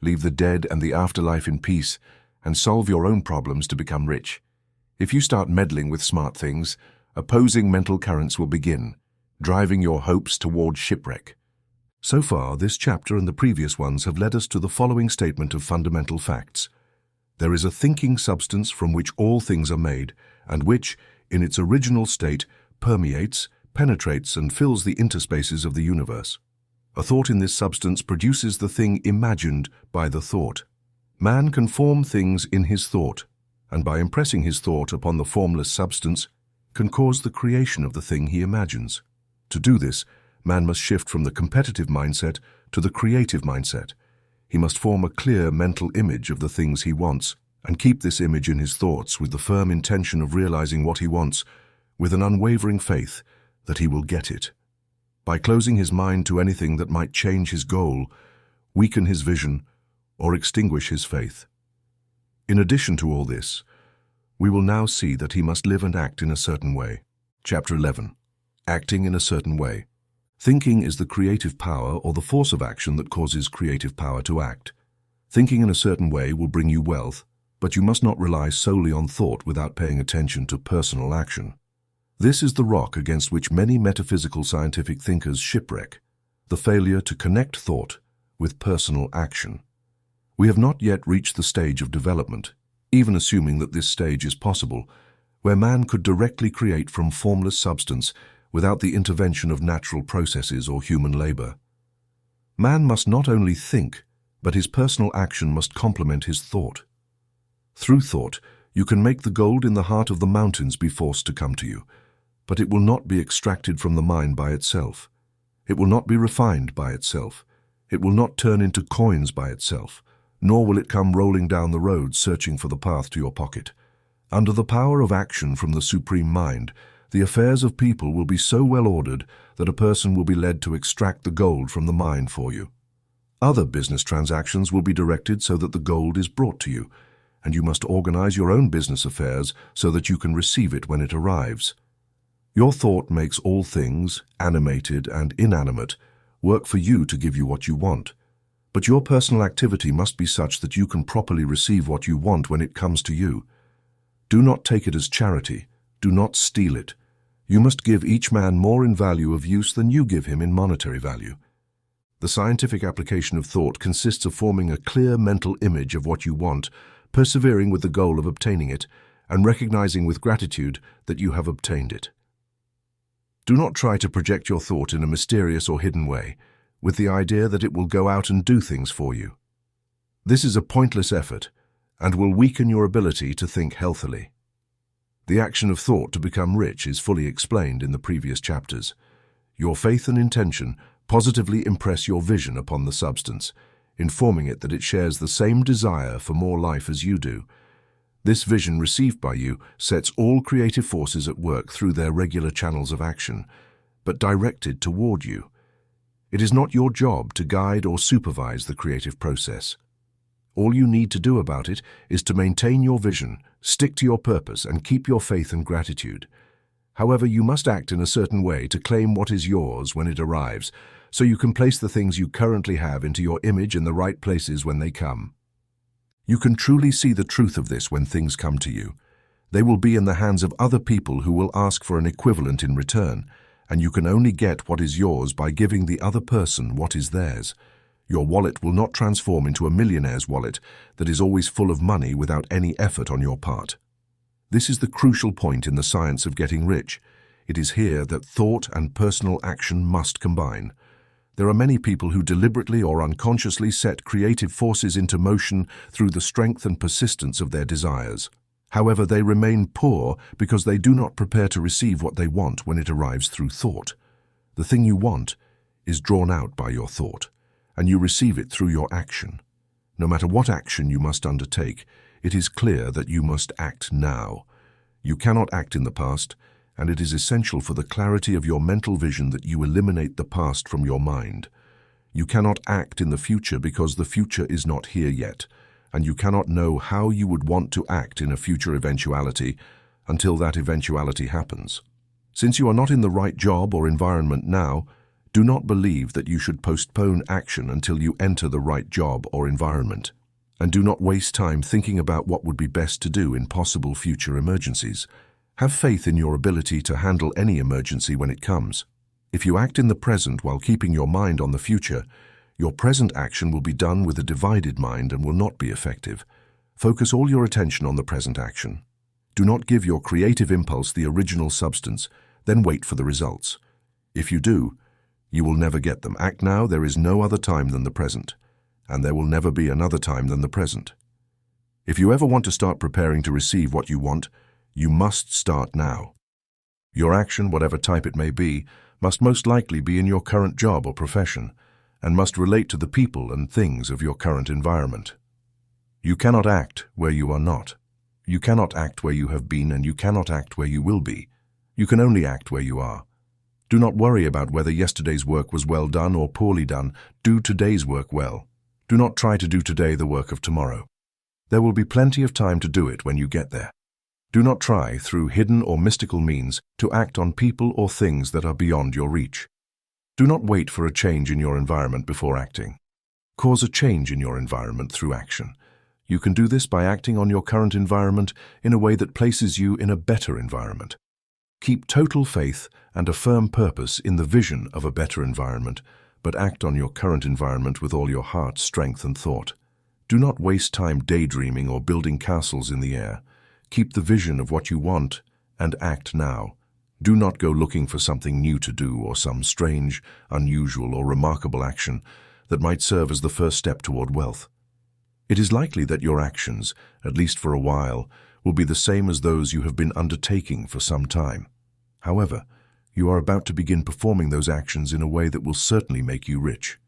Leave the dead and the afterlife in peace, and solve your own problems to become rich. If you start meddling with smart things, opposing mental currents will begin, driving your hopes toward shipwreck. So far, this chapter and the previous ones have led us to the following statement of fundamental facts. There is a thinking substance from which all things are made, and which, in its original state, permeates, penetrates, and fills the interspaces of the universe. A thought in this substance produces the thing imagined by the thought. Man can form things in his thought, and by impressing his thought upon the formless substance, can cause the creation of the thing he imagines. To do this, man must shift from the competitive mindset to the creative mindset. He must form a clear mental image of the things he wants, and keep this image in his thoughts with the firm intention of realizing what he wants, with an unwavering faith that he will get it. By closing his mind to anything that might change his goal, weaken his vision, or extinguish his faith. In addition to all this, we will now see that he must live and act in a certain way. Chapter 11. Acting in a certain way. Thinking is the creative power or the force of action that causes creative power to act. Thinking in a certain way will bring you wealth, but you must not rely solely on thought without paying attention to personal action. This is the rock against which many metaphysical scientific thinkers shipwreck, the failure to connect thought with personal action. We have not yet reached the stage of development, even assuming that this stage is possible, where man could directly create from formless substance without the intervention of natural processes or human labor. Man must not only think, but his personal action must complement his thought. Through thought, you can make the gold in the heart of the mountains be forced to come to you, but it will not be extracted from the mine by itself. It will not be refined by itself. It will not turn into coins by itself, nor will it come rolling down the road searching for the path to your pocket. Under the power of action from the Supreme Mind, the affairs of people will be so well ordered that a person will be led to extract the gold from the mine for you. Other business transactions will be directed so that the gold is brought to you, and you must organize your own business affairs so that you can receive it when it arrives. Your thought makes all things, animated and inanimate, work for you to give you what you want. But your personal activity must be such that you can properly receive what you want when it comes to you. Do not take it as charity. Do not steal it. You must give each man more in value of use than you give him in monetary value. The scientific application of thought consists of forming a clear mental image of what you want, persevering with the goal of obtaining it, and recognizing with gratitude that you have obtained it. Do not try to project your thought in a mysterious or hidden way, with the idea that it will go out and do things for you. This is a pointless effort, and will weaken your ability to think healthily. The action of thought to become rich is fully explained in the previous chapters. Your faith and intention positively impress your vision upon the substance, informing it that it shares the same desire for more life as you do. This vision received by you sets all creative forces at work through their regular channels of action, but directed toward you. It is not your job to guide or supervise the creative process. All you need to do about it is to maintain your vision, stick to your purpose, and keep your faith and gratitude. However, you must act in a certain way to claim what is yours when it arrives, so you can place the things you currently have into your image in the right places when they come. You can truly see the truth of this when things come to you. They will be in the hands of other people who will ask for an equivalent in return, and you can only get what is yours by giving the other person what is theirs. Your wallet will not transform into a millionaire's wallet that is always full of money without any effort on your part. This is the crucial point in the science of getting rich. It is here that thought and personal action must combine. There are many people who deliberately or unconsciously set creative forces into motion through the strength and persistence of their desires. However, they remain poor because they do not prepare to receive what they want when it arrives through thought. The thing you want is drawn out by your thought, and you receive it through your action. No matter what action you must undertake, it is clear that you must act now. You cannot act in the past, and it is essential for the clarity of your mental vision that you eliminate the past from your mind. You cannot act in the future because the future is not here yet, and you cannot know how you would want to act in a future eventuality until that eventuality happens. Since you are not in the right job or environment now, do not believe that you should postpone action until you enter the right job or environment. And do not waste time thinking about what would be best to do in possible future emergencies. Have faith in your ability to handle any emergency when it comes. If you act in the present while keeping your mind on the future, your present action will be done with a divided mind and will not be effective. Focus all your attention on the present action. Do not give your creative impulse the original substance, then wait for the results. If you do, you will never get them. Act now. There is no other time than the present, and there will never be another time than the present. If you ever want to start preparing to receive what you want, you must start now. Your action, whatever type it may be, must most likely be in your current job or profession, and must relate to the people and things of your current environment. You cannot act where you are not. You cannot act where you have been, and you cannot act where you will be. You can only act where you are. Do not worry about whether yesterday's work was well done or poorly done. Do today's work well. Do not try to do today the work of tomorrow. There will be plenty of time to do it when you get there. Do not try, through hidden or mystical means, to act on people or things that are beyond your reach. Do not wait for a change in your environment before acting. Cause a change in your environment through action. You can do this by acting on your current environment in a way that places you in a better environment. Keep total faith and a firm purpose in the vision of a better environment, but act on your current environment with all your heart, strength, and thought. Do not waste time daydreaming or building castles in the air. Keep the vision of what you want and act now. Do not go looking for something new to do or some strange, unusual, or remarkable action that might serve as the first step toward wealth. It is likely that your actions, at least for a while, will be the same as those you have been undertaking for some time. However, you are about to begin performing those actions in a way that will certainly make you rich.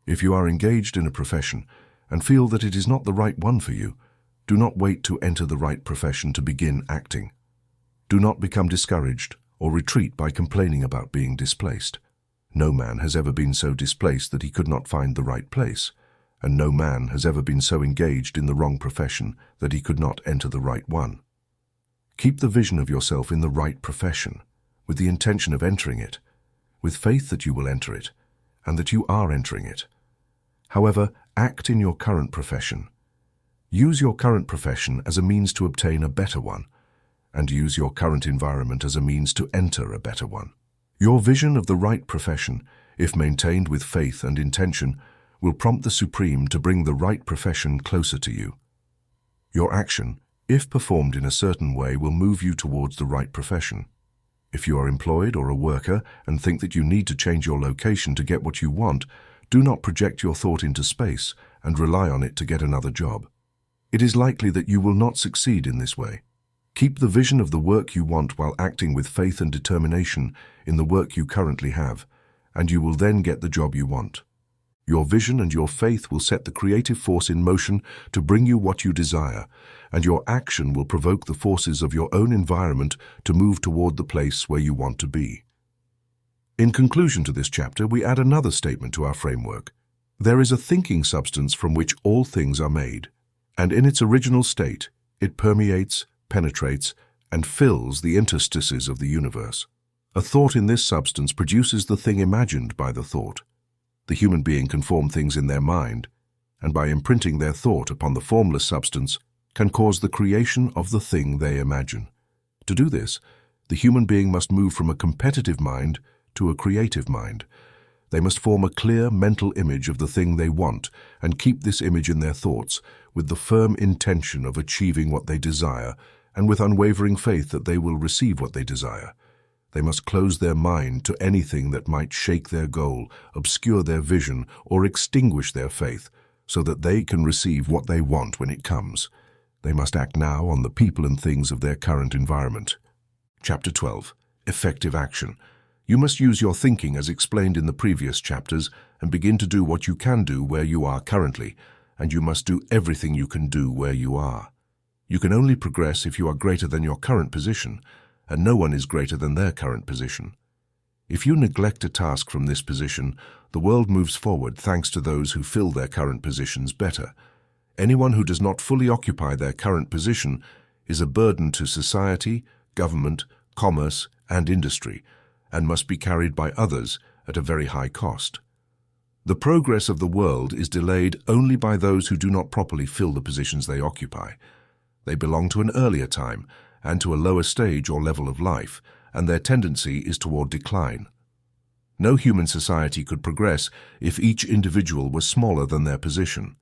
If you are engaged in a profession and feel that it is not the right one for you, do not wait to enter the right profession to begin acting. Do not become discouraged or retreat by complaining about being displaced. No man has ever been so displaced that he could not find the right place, and no man has ever been so engaged in the wrong profession that he could not enter the right one. Keep the vision of yourself in the right profession, with the intention of entering it, with faith that you will enter it, and that you are entering it. However, act in your current profession. Use your current profession as a means to obtain a better one, and use your current environment as a means to enter a better one. Your vision of the right profession, if maintained with faith and intention, will prompt the Supreme to bring the right profession closer to you. Your action, if performed in a certain way, will move you towards the right profession. If you are employed or a worker and think that you need to change your location to get what you want, do not project your thought into space and rely on it to get another job. It is likely that you will not succeed in this way. Keep the vision of the work you want while acting with faith and determination in the work you currently have, and you will then get the job you want. Your vision and your faith will set the creative force in motion to bring you what you desire, and your action will provoke the forces of your own environment to move toward the place where you want to be. In conclusion to this chapter, we add another statement to our framework. There is a thinking substance from which all things are made, and in its original state, it permeates, penetrates, and fills the interstices of the universe. A thought in this substance produces the thing imagined by the thought. The human being can form things in their mind, and by imprinting their thought upon the formless substance, can cause the creation of the thing they imagine. To do this, the human being must move from a competitive mind to a creative mind. They must form a clear mental image of the thing they want and keep this image in their thoughts with the firm intention of achieving what they desire and with unwavering faith that they will receive what they desire. They must close their mind to anything that might shake their goal, obscure their vision, or extinguish their faith, so that they can receive what they want when it comes. They must act now on the people and things of their current environment. Chapter 12. Effective Action. You must use your thinking as explained in the previous chapters and begin to do what you can do where you are currently, and you must do everything you can do where you are. You can only progress if you are greater than your current position, and no one is greater than their current position. If you neglect a task from this position, the world moves forward thanks to those who fill their current positions better. Anyone who does not fully occupy their current position is a burden to society, government, commerce, and industry, and must be carried by others at a very high cost. The progress of the world is delayed only by those who do not properly fill the positions they occupy. They belong to an earlier time and to a lower stage or level of life, and their tendency is toward decline. No human society could progress if each individual was smaller than their position.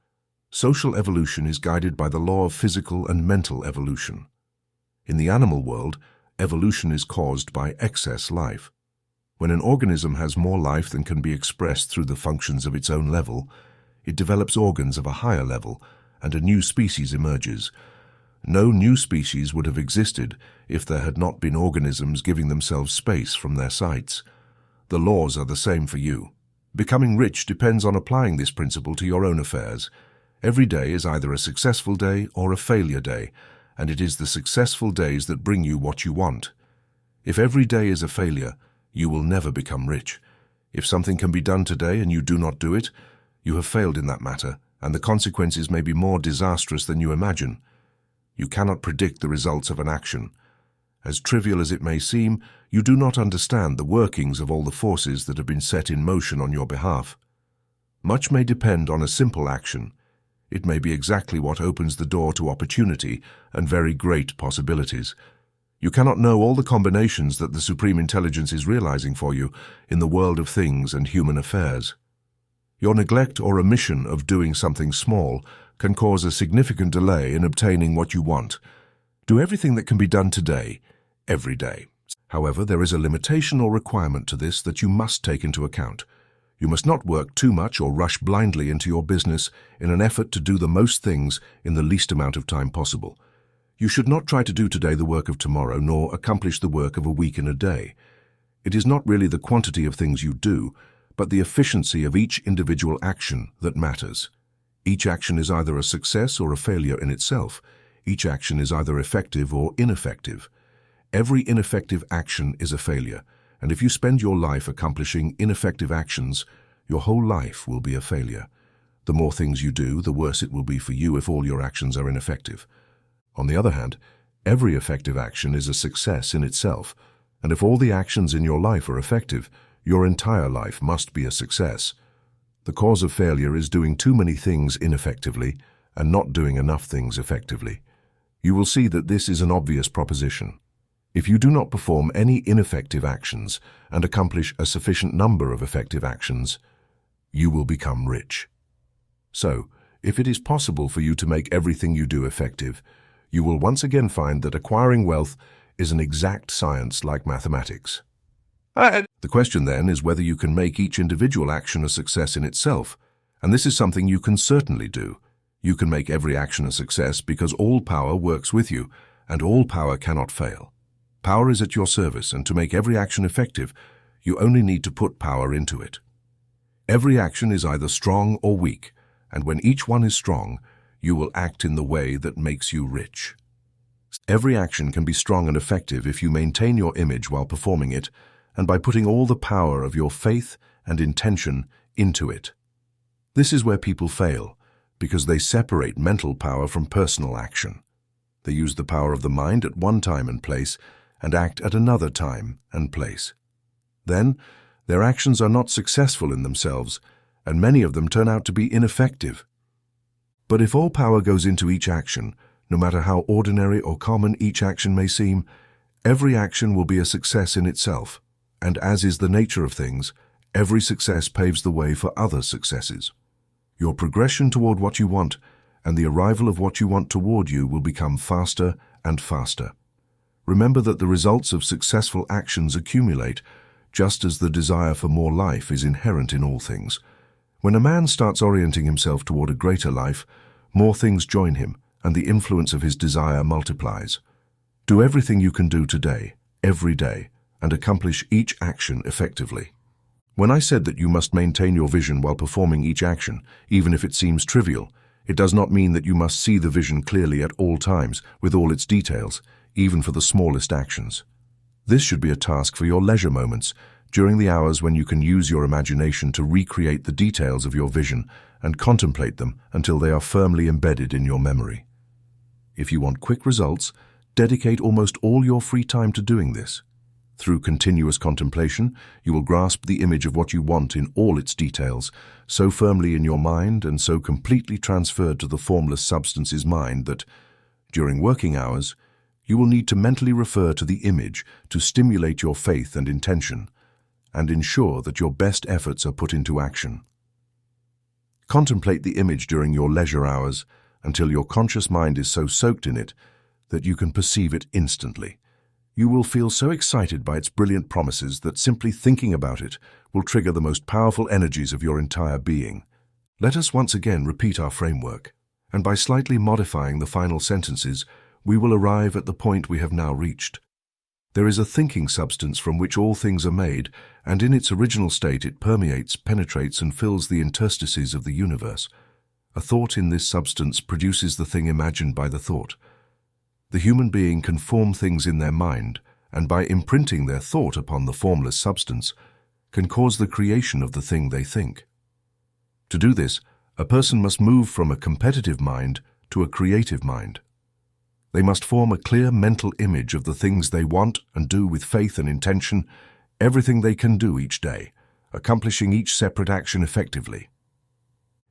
Social evolution is guided by the law of physical and mental evolution. In the animal world, evolution is caused by excess life. When an organism has more life than can be expressed through the functions of its own level, it develops organs of a higher level, and a new species emerges. No new species would have existed if there had not been organisms giving themselves space from their sites. The laws are the same for you. Becoming rich depends on applying this principle to your own affairs. Every day is either a successful day or a failure day, and it is the successful days that bring you what you want. If every day is a failure, you will never become rich. If something can be done today and you do not do it, you have failed in that matter, and the consequences may be more disastrous than you imagine. You cannot predict the results of an action. As trivial as it may seem, you do not understand the workings of all the forces that have been set in motion on your behalf. Much may depend on a simple action. It may be exactly what opens the door to opportunity and very great possibilities. You cannot know all the combinations that the Supreme Intelligence is realizing for you in the world of things and human affairs. Your neglect or omission of doing something small can cause a significant delay in obtaining what you want. Do everything that can be done today, every day. However, there is a limitation or requirement to this that you must take into account. You must not work too much or rush blindly into your business in an effort to do the most things in the least amount of time possible. You should not try to do today the work of tomorrow, nor accomplish the work of a week in a day. It is not really the quantity of things you do, but the efficiency of each individual action that matters. Each action is either a success or a failure in itself. Each action is either effective or ineffective. Every ineffective action is a failure, and if you spend your life accomplishing ineffective actions, your whole life will be a failure. The more things you do, the worse it will be for you if all your actions are ineffective. On the other hand, every effective action is a success in itself, and if all the actions in your life are effective, your entire life must be a success. The cause of failure is doing too many things ineffectively and not doing enough things effectively. You will see that this is an obvious proposition. If you do not perform any ineffective actions and accomplish a sufficient number of effective actions, you will become rich. So, if it is possible for you to make everything you do effective, you will once again find that acquiring wealth is an exact science like mathematics. The question then is whether you can make each individual action a success in itself, and this is something you can certainly do. You can make every action a success because all power works with you, and all power cannot fail. Power is at your service, and to make every action effective, you only need to put power into it. Every action is either strong or weak, and when each one is strong, you will act in the way that makes you rich. Every action can be strong and effective if you maintain your image while performing it, and by putting all the power of your faith and intention into it. This is where people fail, because they separate mental power from personal action. They use the power of the mind at one time and place, and act at another time and place. Then, their actions are not successful in themselves, and many of them turn out to be ineffective. But if all power goes into each action, no matter how ordinary or common each action may seem, every action will be a success in itself, And as is the nature of things, every success paves the way for other successes. Your progression toward what you want and the arrival of what you want toward you will become faster and faster. Remember that the results of successful actions accumulate, just as the desire for more life is inherent in all things. When a man starts orienting himself toward a greater life, more things join him, and the influence of his desire multiplies. Do everything you can do today, every day, and accomplish each action effectively. When I said that you must maintain your vision while performing each action, even if it seems trivial, it does not mean that you must see the vision clearly at all times, with all its details, even for the smallest actions. This should be a task for your leisure moments, during the hours when you can use your imagination to recreate the details of your vision and contemplate them until they are firmly embedded in your memory. If you want quick results, dedicate almost all your free time to doing this. Through continuous contemplation, you will grasp the image of what you want in all its details, so firmly in your mind and so completely transferred to the formless substance's mind that, during working hours, you will need to mentally refer to the image to stimulate your faith and intention, and ensure that your best efforts are put into action. Contemplate the image during your leisure hours until your conscious mind is so soaked in it that you can perceive it instantly. You will feel so excited by its brilliant promises that simply thinking about it will trigger the most powerful energies of your entire being. Let us once again repeat our framework, and by slightly modifying the final sentences, we will arrive at the point we have now reached. There is a thinking substance from which all things are made, and in its original state it permeates, penetrates, and fills the interstices of the universe. A thought in this substance produces the thing imagined by the thought. The human being can form things in their mind, and by imprinting their thought upon the formless substance, can cause the creation of the thing they think. To do this, a person must move from a competitive mind to a creative mind. They must form a clear mental image of the things they want and do with faith and intention, everything they can do each day, accomplishing each separate action effectively.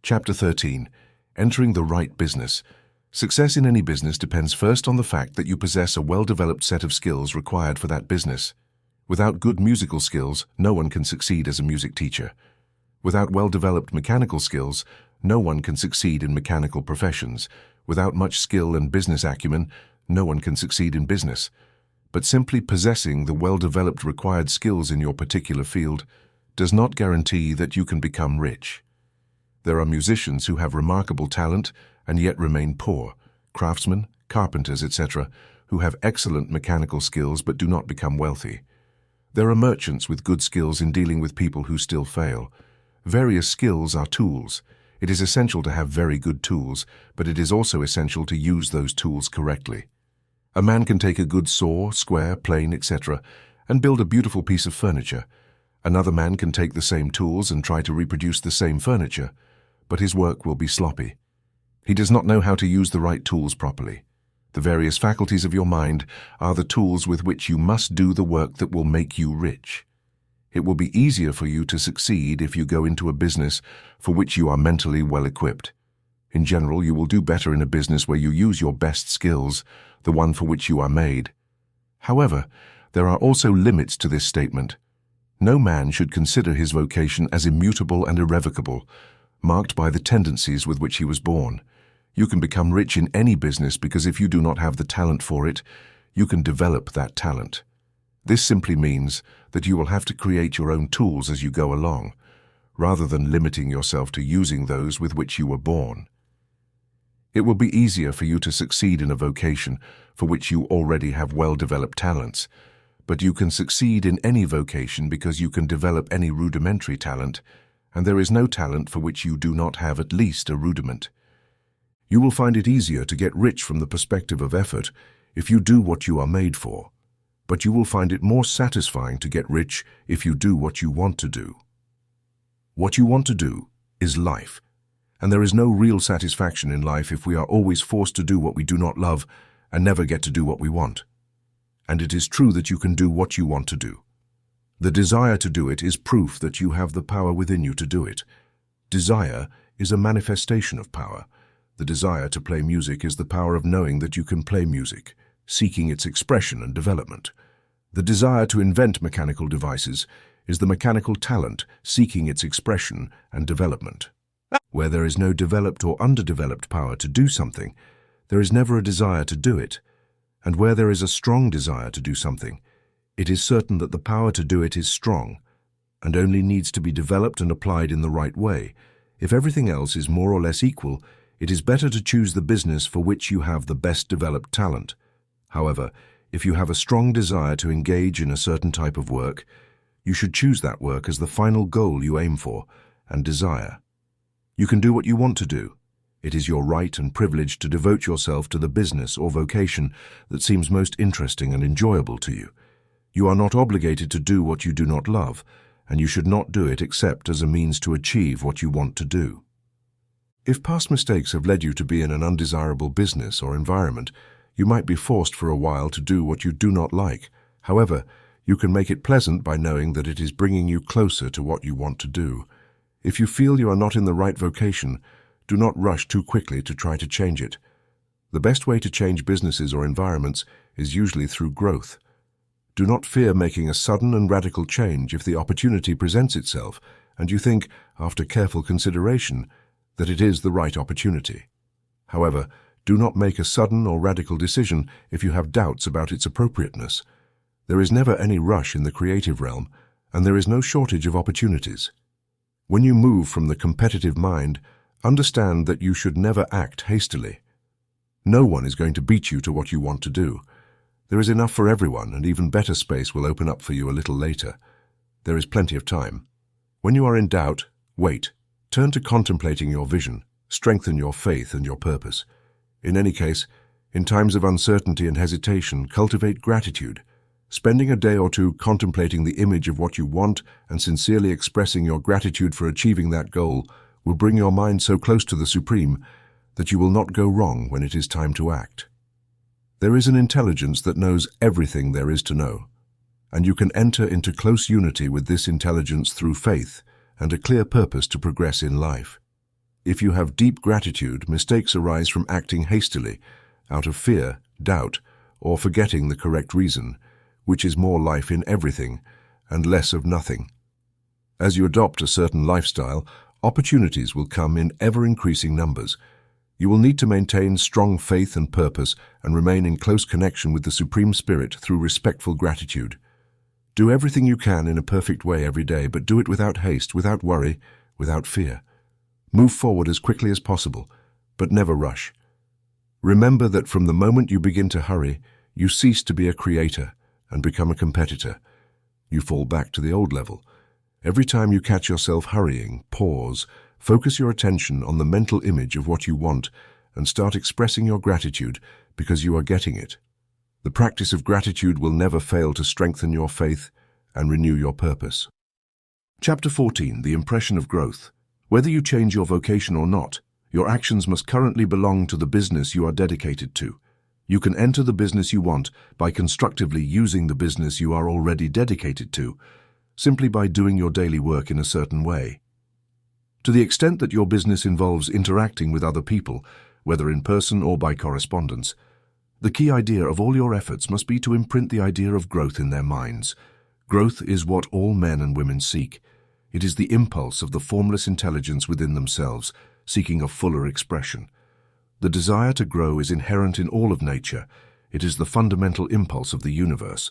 Chapter 13. Entering the right business. Success in any business depends first on the fact that you possess a well-developed set of skills required for that business. Without good musical skills, no one can succeed as a music teacher. Without well-developed mechanical skills, no one can succeed in mechanical professions. Without much skill and business acumen, no one can succeed in business. But simply possessing the well-developed required skills in your particular field does not guarantee that you can become rich. There are musicians who have remarkable talent and yet remain poor, craftsmen, carpenters, etc., who have excellent mechanical skills but do not become wealthy. There are merchants with good skills in dealing with people who still fail. Various skills are tools. It is essential to have very good tools, but it is also essential to use those tools correctly. A man can take a good saw, square, plane, etc., and build a beautiful piece of furniture. Another man can take the same tools and try to reproduce the same furniture, but his work will be sloppy. He does not know how to use the right tools properly. The various faculties of your mind are the tools with which you must do the work that will make you rich. It will be easier for you to succeed if you go into a business for which you are mentally well equipped. In general, you will do better in a business where you use your best skills, the one for which you are made. However, there are also limits to this statement. No man should consider his vocation as immutable and irrevocable, marked by the tendencies with which he was born. You can become rich in any business because if you do not have the talent for it, you can develop that talent. This simply means that you will have to create your own tools as you go along, rather than limiting yourself to using those with which you were born. It will be easier for you to succeed in a vocation for which you already have well-developed talents, but you can succeed in any vocation because you can develop any rudimentary talent, and there is no talent for which you do not have at least a rudiment. You will find it easier to get rich from the perspective of effort if you do what you are made for, but you will find it more satisfying to get rich if you do what you want to do. What you want to do is life, and there is no real satisfaction in life if we are always forced to do what we do not love and never get to do what we want. And it is true that you can do what you want to do. The desire to do it is proof that you have the power within you to do it. Desire is a manifestation of power. The desire to play music is the power of knowing that you can play music, seeking its expression and development. The desire to invent mechanical devices is the mechanical talent seeking its expression and development. Where there is no developed or underdeveloped power to do something, there is never a desire to do it. And where there is a strong desire to do something, it is certain that the power to do it is strong and only needs to be developed and applied in the right way. If everything else is more or less equal, it is better to choose the business for which you have the best developed talent. However, if you have a strong desire to engage in a certain type of work, you should choose that work as the final goal you aim for and desire. You can do what you want to do. It is your right and privilege to devote yourself to the business or vocation that seems most interesting and enjoyable to you. You are not obligated to do what you do not love, and you should not do it except as a means to achieve what you want to do. If past mistakes have led you to be in an undesirable business or environment, you might be forced for a while to do what you do not like. However, you can make it pleasant by knowing that it is bringing you closer to what you want to do. If you feel you are not in the right vocation, do not rush too quickly to try to change it. The best way to change businesses or environments is usually through growth. Do not fear making a sudden and radical change if the opportunity presents itself and you think, after careful consideration, that it is the right opportunity. However, do not make a sudden or radical decision if you have doubts about its appropriateness. There is never any rush in the creative realm, and there is no shortage of opportunities. When you move from the competitive mind, understand that you should never act hastily. No one is going to beat you to what you want to do. There is enough for everyone, and even better space will open up for you a little later. There is plenty of time. When you are in doubt, wait. Turn to contemplating your vision. Strengthen your faith and your purpose. In any case, in times of uncertainty and hesitation, cultivate gratitude. Spending a day or two contemplating the image of what you want and sincerely expressing your gratitude for achieving that goal will bring your mind so close to the Supreme that you will not go wrong when it is time to act. There is an intelligence that knows everything there is to know, and you can enter into close unity with this intelligence through faith and a clear purpose to progress in life. If you have deep gratitude, mistakes arise from acting hastily, out of fear, doubt, or forgetting the correct reason, which is more life in everything and less of nothing. As you adopt a certain lifestyle, opportunities will come in ever-increasing numbers. You will need to maintain strong faith and purpose and remain in close connection with the Supreme Spirit through respectful gratitude. Do everything you can in a perfect way every day, but do it without haste, without worry, without fear. Move forward as quickly as possible, but never rush. Remember that from the moment you begin to hurry, you cease to be a creator and become a competitor. You fall back to the old level. Every time you catch yourself hurrying, pause, focus your attention on the mental image of what you want and start expressing your gratitude because you are getting it. The practice of gratitude will never fail to strengthen your faith and renew your purpose. Chapter 14, The Impression of Growth. Whether you change your vocation or not, your actions must currently belong to the business you are dedicated to. You can enter the business you want by constructively using the business you are already dedicated to, simply by doing your daily work in a certain way. To the extent that your business involves interacting with other people, whether in person or by correspondence, the key idea of all your efforts must be to imprint the idea of growth in their minds. Growth is what all men and women seek. It is the impulse of the formless intelligence within themselves, seeking a fuller expression. The desire to grow is inherent in all of nature. It is the fundamental impulse of the universe.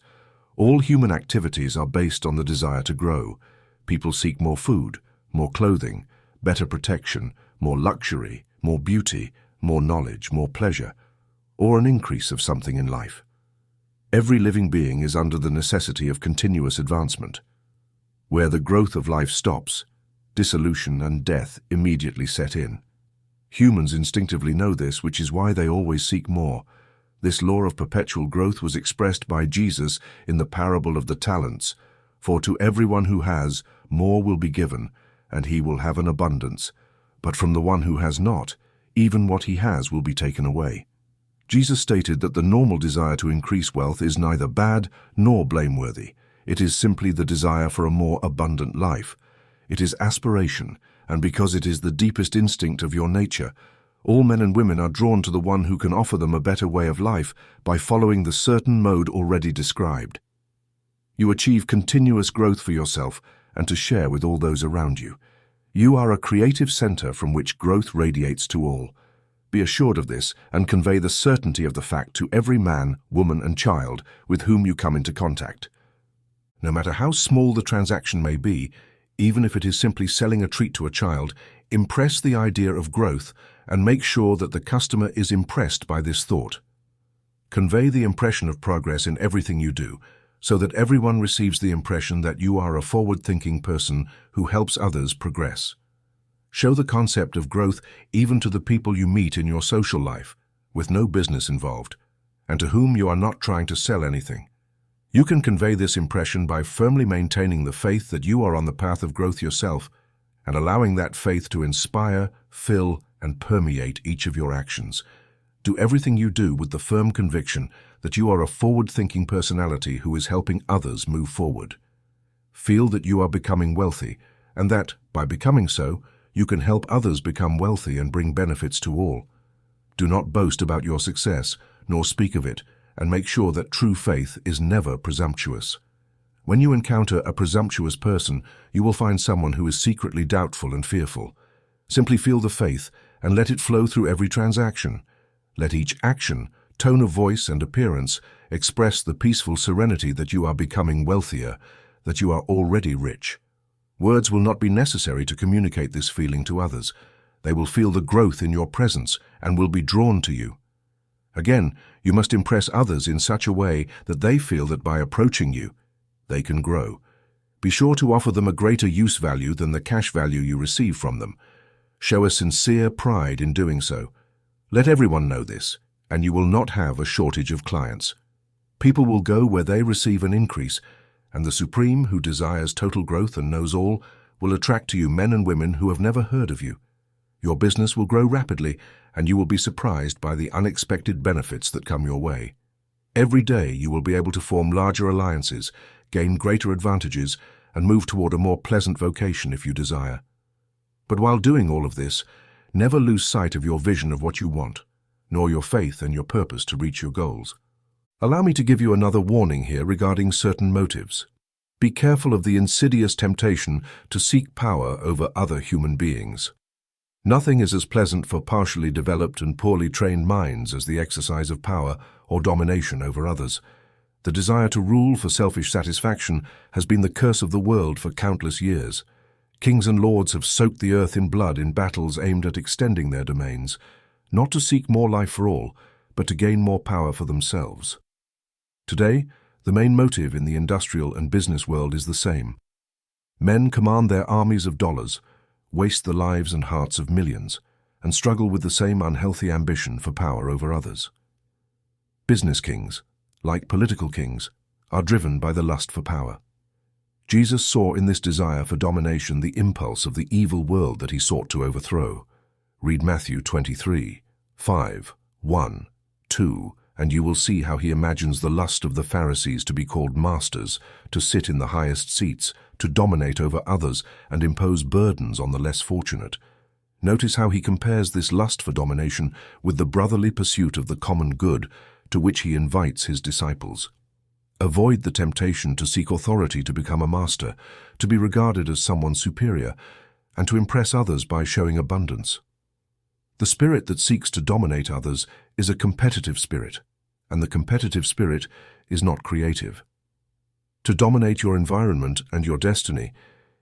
All human activities are based on the desire to grow. People seek more food, more clothing, better protection, more luxury, more beauty, more knowledge, more pleasure, or an increase of something in life. Every living being is under the necessity of continuous advancement. Where the growth of life stops, dissolution and death immediately set in. Humans instinctively know this, which is why they always seek more. This law of perpetual growth was expressed by Jesus in the parable of the talents. For to everyone who has, more will be given, and he will have an abundance. But from the one who has not, even what he has will be taken away. Jesus stated that the normal desire to increase wealth is neither bad nor blameworthy. It is simply the desire for a more abundant life. It is aspiration, and because it is the deepest instinct of your nature, all men and women are drawn to the one who can offer them a better way of life by following the certain mode already described. You achieve continuous growth for yourself and to share with all those around you. You are a creative center from which growth radiates to all. Be assured of this and convey the certainty of the fact to every man, woman, and child with whom you come into contact. No matter how small the transaction may be, even if it is simply selling a treat to a child, impress the idea of growth and make sure that the customer is impressed by this thought. Convey the impression of progress in everything you do, so that everyone receives the impression that you are a forward-thinking person who helps others progress. Show the concept of growth even to the people you meet in your social life, with no business involved, and to whom you are not trying to sell anything. You can convey this impression by firmly maintaining the faith that you are on the path of growth yourself and allowing that faith to inspire, fill, and permeate each of your actions. Do everything you do with the firm conviction that you are a forward-thinking personality who is helping others move forward. Feel that you are becoming wealthy and that, by becoming so, you can help others become wealthy and bring benefits to all. Do not boast about your success, nor speak of it, and make sure that true faith is never presumptuous. When you encounter a presumptuous person, you will find someone who is secretly doubtful and fearful. Simply feel the faith and let it flow through every transaction. Let each action, tone of voice, and appearance express the peaceful serenity that you are becoming wealthier, that you are already rich. Words will not be necessary to communicate this feeling to others. They will feel the growth in your presence and will be drawn to you. Again, you must impress others in such a way that they feel that by approaching you, they can grow. Be sure to offer them a greater use value than the cash value you receive from them. Show a sincere pride in doing so. Let everyone know this, and you will not have a shortage of clients. People will go where they receive an increase, and the Supreme, who desires total growth and knows all, will attract to you men and women who have never heard of you. Your business will grow rapidly, and you will be surprised by the unexpected benefits that come your way. Every day you will be able to form larger alliances, gain greater advantages, and move toward a more pleasant vocation if you desire. But while doing all of this, never lose sight of your vision of what you want, nor your faith and your purpose to reach your goals. Allow me to give you another warning here regarding certain motives. Be careful of the insidious temptation to seek power over other human beings. Nothing is as pleasant for partially developed and poorly trained minds as the exercise of power or domination over others. The desire to rule for selfish satisfaction has been the curse of the world for countless years. Kings and lords have soaked the earth in blood in battles aimed at extending their domains, not to seek more life for all, but to gain more power for themselves. Today, the main motive in the industrial and business world is the same. Men command their armies of dollars, waste the lives and hearts of millions, and struggle with the same unhealthy ambition for power over others. Business kings, like political kings, are driven by the lust for power. Jesus saw in this desire for domination the impulse of the evil world that he sought to overthrow. Read Matthew 23, 5, 1, 2, and you will see how he imagines the lust of the Pharisees to be called masters, to sit in the highest seats, to dominate over others and impose burdens on the less fortunate. Notice how he compares this lust for domination with the brotherly pursuit of the common good to which he invites his disciples. Avoid the temptation to seek authority to become a master, to be regarded as someone superior, and to impress others by showing abundance. The spirit that seeks to dominate others is a competitive spirit, and the competitive spirit is not creative. To dominate your environment and your destiny,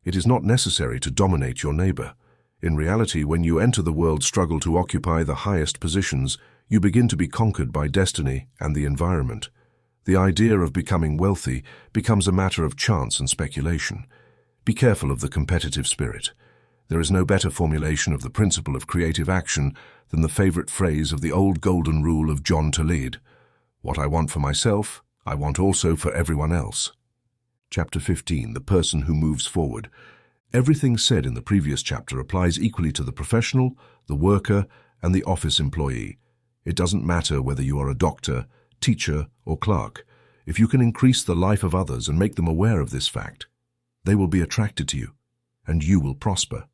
it is not necessary to dominate your neighbor. In reality, when you enter the world struggle to occupy the highest positions, you begin to be conquered by destiny and the environment. The idea of becoming wealthy becomes a matter of chance and speculation. Be careful of the competitive spirit. There is no better formulation of the principle of creative action than the favorite phrase of the old golden rule of John Toledo: "What I want for myself, I want also for everyone else." Chapter 15, The Person Who Moves Forward. Everything said in the previous chapter applies equally to the professional, the worker, and the office employee. It doesn't matter whether you are a doctor, teacher, or clerk. If you can increase the life of others and make them aware of this fact, they will be attracted to you, and you will prosper.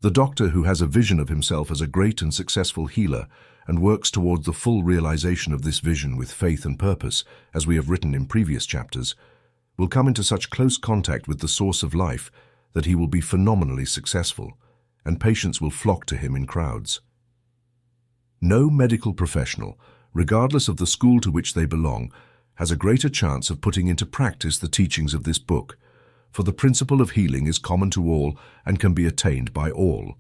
The doctor who has a vision of himself as a great and successful healer and works towards the full realization of this vision with faith and purpose, as we have written in previous chapters, will come into such close contact with the source of life that he will be phenomenally successful, and patients will flock to him in crowds. No medical professional, regardless of the school to which they belong, has a greater chance of putting into practice the teachings of this book, for the principle of healing is common to all and can be attained by all.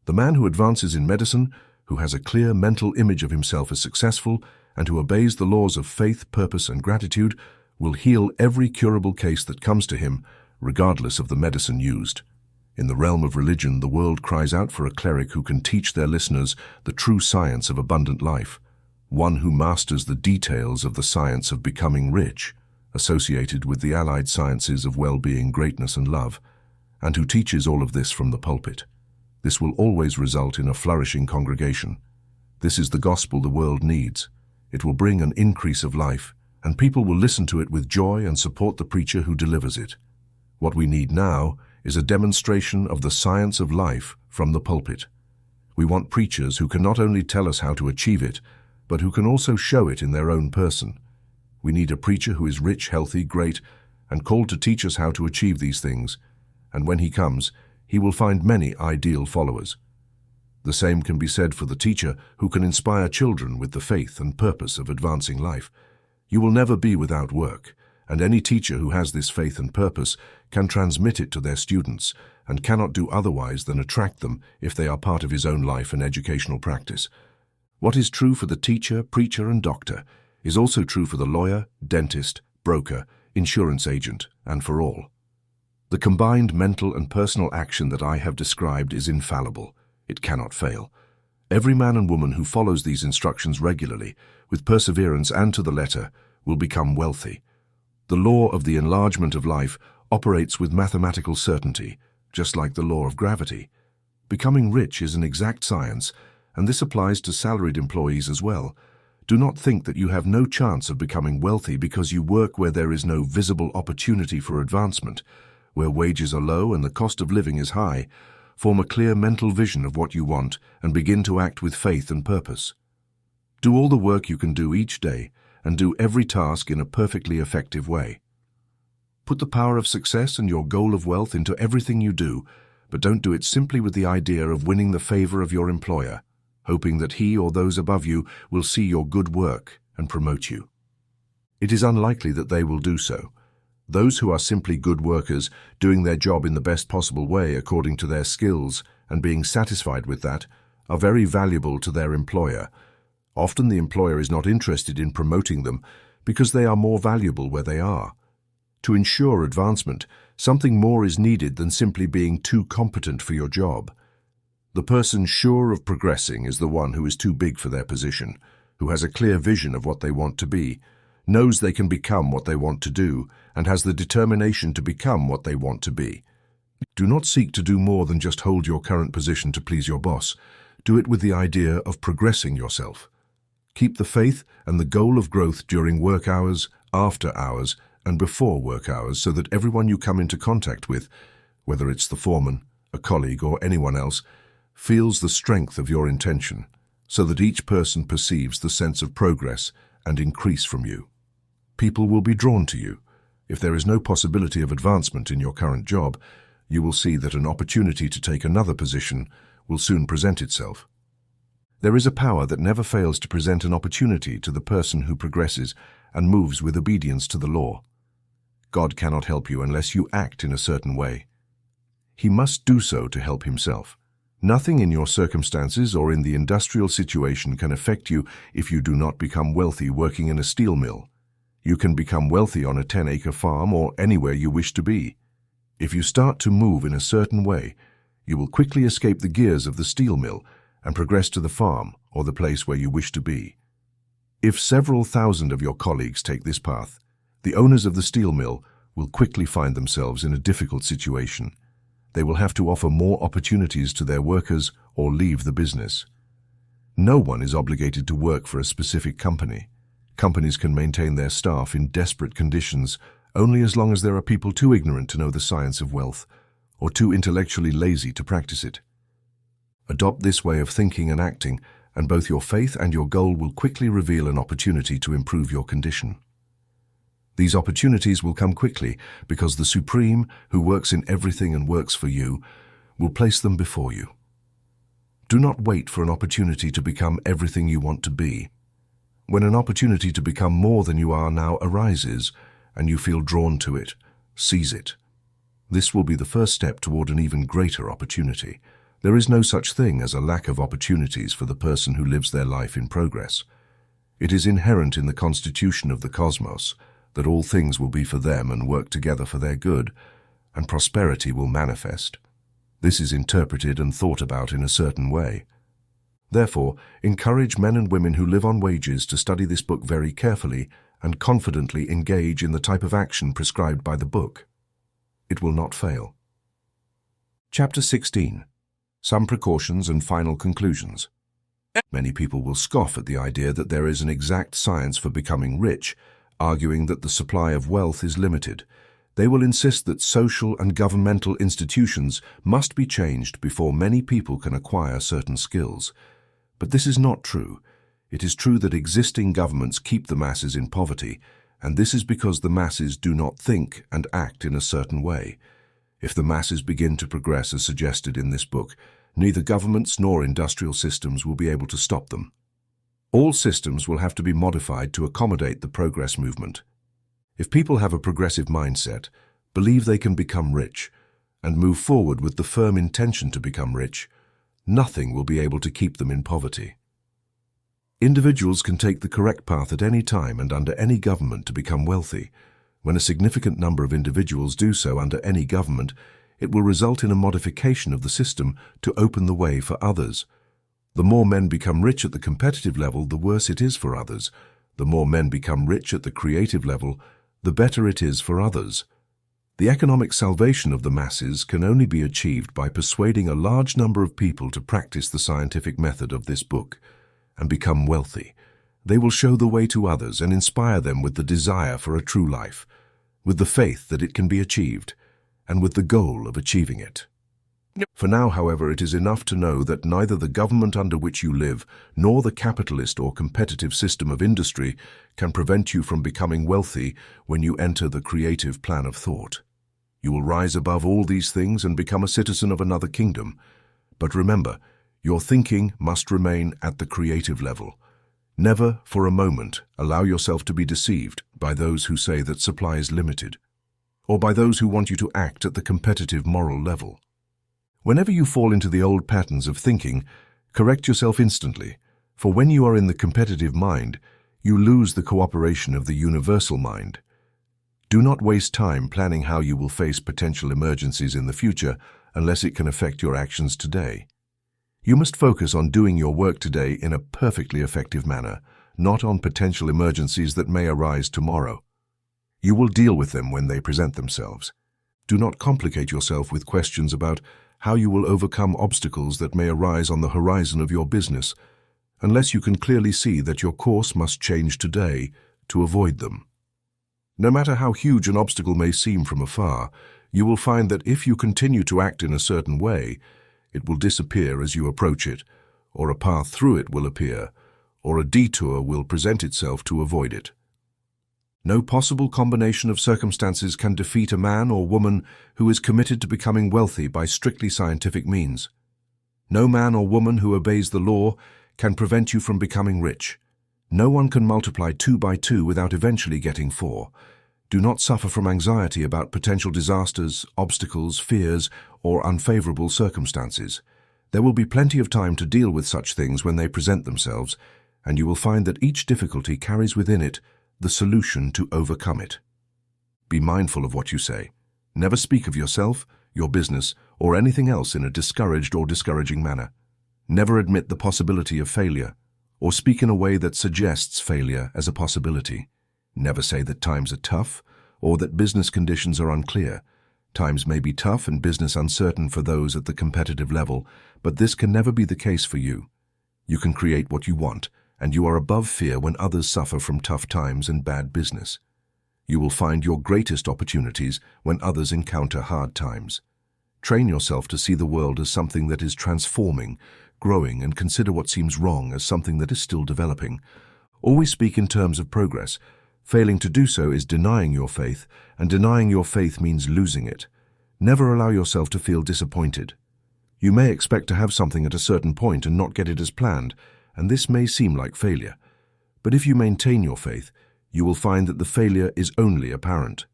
The man who advances in medicine, who has a clear mental image of himself as successful, and who obeys the laws of faith, purpose, and gratitude, will heal every curable case that comes to him, regardless of the medicine used. In the realm of religion, the world cries out for a cleric who can teach their listeners the true science of abundant life, one who masters the details of the science of becoming rich, associated with the allied sciences of well-being, greatness, and love, and who teaches all of this from the pulpit. This will always result in a flourishing congregation. This is the gospel the world needs. It will bring an increase of life, and people will listen to it with joy and support the preacher who delivers it. What we need now is a demonstration of the science of life from the pulpit. We want preachers who can not only tell us how to achieve it, but who can also show it in their own person. We need a preacher who is rich, healthy, great, and called to teach us how to achieve these things, and when he comes, he will find many ideal followers. The same can be said for the teacher who can inspire children with the faith and purpose of advancing life. You will never be without work, and any teacher who has this faith and purpose can transmit it to their students and cannot do otherwise than attract them if they are part of his own life and educational practice. What is true for the teacher, preacher, and doctor is also true for the lawyer, dentist, broker, insurance agent, and for all. The combined mental and personal action that I have described is infallible. It cannot fail. Every man and woman who follows these instructions regularly, with perseverance and to the letter, will become wealthy. The law of the enlargement of life operates with mathematical certainty, just like the law of gravity. Becoming rich is an exact science, and this applies to salaried employees as well. Do not think that you have no chance of becoming wealthy because you work where there is no visible opportunity for advancement, where wages are low and the cost of living is high. Form a clear mental vision of what you want and begin to act with faith and purpose. Do all the work you can do each day and do every task in a perfectly effective way. Put the power of success and your goal of wealth into everything you do, but don't do it simply with the idea of winning the favor of your employer, hoping that he or those above you will see your good work and promote you. It is unlikely that they will do so. Those who are simply good workers, doing their job in the best possible way according to their skills and being satisfied with that, are very valuable to their employer. Often the employer is not interested in promoting them because they are more valuable where they are. To ensure advancement, something more is needed than simply being too competent for your job. The person sure of progressing is the one who is too big for their position, who has a clear vision of what they want to be, knows they can become what they want to do, and has the determination to become what they want to be. Do not seek to do more than just hold your current position to please your boss. Do it with the idea of progressing yourself. Keep the faith and the goal of growth during work hours, after hours, and before work hours so that everyone you come into contact with, whether it's the foreman, a colleague, or anyone else, feels the strength of your intention, so that each person perceives the sense of progress and increase from you. People will be drawn to you. If there is no possibility of advancement in your current job, you will see that an opportunity to take another position will soon present itself. There is a power that never fails to present an opportunity to the person who progresses and moves with obedience to the law. God cannot help you unless you act in a certain way. He must do so to help himself. Nothing in your circumstances or in the industrial situation can affect you if you do not become wealthy working in a steel mill. You can become wealthy on a 10-acre farm or anywhere you wish to be. If you start to move in a certain way, you will quickly escape the gears of the steel mill and progress to the farm or the place where you wish to be. If several thousand of your colleagues take this path, the owners of the steel mill will quickly find themselves in a difficult situation. They will have to offer more opportunities to their workers or leave the business. No one is obligated to work for a specific company. Companies can maintain their staff in desperate conditions only as long as there are people too ignorant to know the science of wealth or too intellectually lazy to practice it. Adopt this way of thinking and acting, and both your faith and your goal will quickly reveal an opportunity to improve your condition. These opportunities will come quickly because the Supreme, who works in everything and works for you, will place them before you. Do not wait for an opportunity to become everything you want to be. When an opportunity to become more than you are now arises, and you feel drawn to it, seize it. This will be the first step toward an even greater opportunity. There is no such thing as a lack of opportunities for the person who lives their life in progress. It is inherent in the constitution of the cosmos that all things will be for them and work together for their good, and prosperity will manifest. This is interpreted and thought about in a certain way. Therefore, encourage men and women who live on wages to study this book very carefully and confidently engage in the type of action prescribed by the book. It will not fail. Chapter 16. Some Precautions and Final Conclusions. Many people will scoff at the idea that there is an exact science for becoming rich, arguing that the supply of wealth is limited. They will insist that social and governmental institutions must be changed before many people can acquire certain skills. But this is not true. It is true that existing governments keep the masses in poverty, and this is because the masses do not think and act in a certain way. If the masses begin to progress as suggested in this book, neither governments nor industrial systems will be able to stop them. All systems will have to be modified to accommodate the progress movement. If people have a progressive mindset, believe they can become rich, and move forward with the firm intention to become rich, nothing will be able to keep them in poverty. Individuals can take the correct path at any time and under any government to become wealthy. When a significant number of individuals do so under any government, it will result in a modification of the system to open the way for others. The more men become rich at the competitive level, the worse it is for others. The more men become rich at the creative level, the better it is for others. The economic salvation of the masses can only be achieved by persuading a large number of people to practice the scientific method of this book and become wealthy. They will show the way to others and inspire them with the desire for a true life, with the faith that it can be achieved, and with the goal of achieving it. For now, however, it is enough to know that neither the government under which you live nor the capitalist or competitive system of industry can prevent you from becoming wealthy when you enter the creative plan of thought. You will rise above all these things and become a citizen of another kingdom. But remember, your thinking must remain at the creative level. Never, for a moment, allow yourself to be deceived by those who say that supply is limited, or by those who want you to act at the competitive moral level. Whenever you fall into the old patterns of thinking, correct yourself instantly, for when you are in the competitive mind, you lose the cooperation of the universal mind. Do not waste time planning how you will face potential emergencies in the future unless it can affect your actions today. You must focus on doing your work today in a perfectly effective manner, not on potential emergencies that may arise tomorrow. You will deal with them when they present themselves. Do not complicate yourself with questions about how you will overcome obstacles that may arise on the horizon of your business, unless you can clearly see that your course must change today to avoid them. No matter how huge an obstacle may seem from afar, you will find that if you continue to act in a certain way, it will disappear as you approach it, or a path through it will appear, or a detour will present itself to avoid it. No possible combination of circumstances can defeat a man or woman who is committed to becoming wealthy by strictly scientific means. No man or woman who obeys the law can prevent you from becoming rich. No one can multiply 2 by 2 without eventually getting 4. Do not suffer from anxiety about potential disasters, obstacles, fears, or unfavorable circumstances. There will be plenty of time to deal with such things when they present themselves, and you will find that each difficulty carries within it the solution to overcome it. Be mindful of what you say. Never speak of yourself, your business, or anything else in a discouraged or discouraging manner. Never admit the possibility of failure, or speak in a way that suggests failure as a possibility. Never say that times are tough, or that business conditions are unclear. Times may be tough and business uncertain for those at the competitive level, but this can never be the case for you. You can create what you want, and you are above fear when others suffer from tough times and bad business. You will find your greatest opportunities when others encounter hard times. Train yourself to see the world as something that is transforming, growing, and consider what seems wrong as something that is still developing. Always speak in terms of progress, Failing to do so is denying your faith, and denying your faith means losing it. Never allow yourself to feel disappointed. You may expect to have something at a certain point and not get it as planned, and this may seem like failure. But if you maintain your faith, you will find that the failure is only apparent.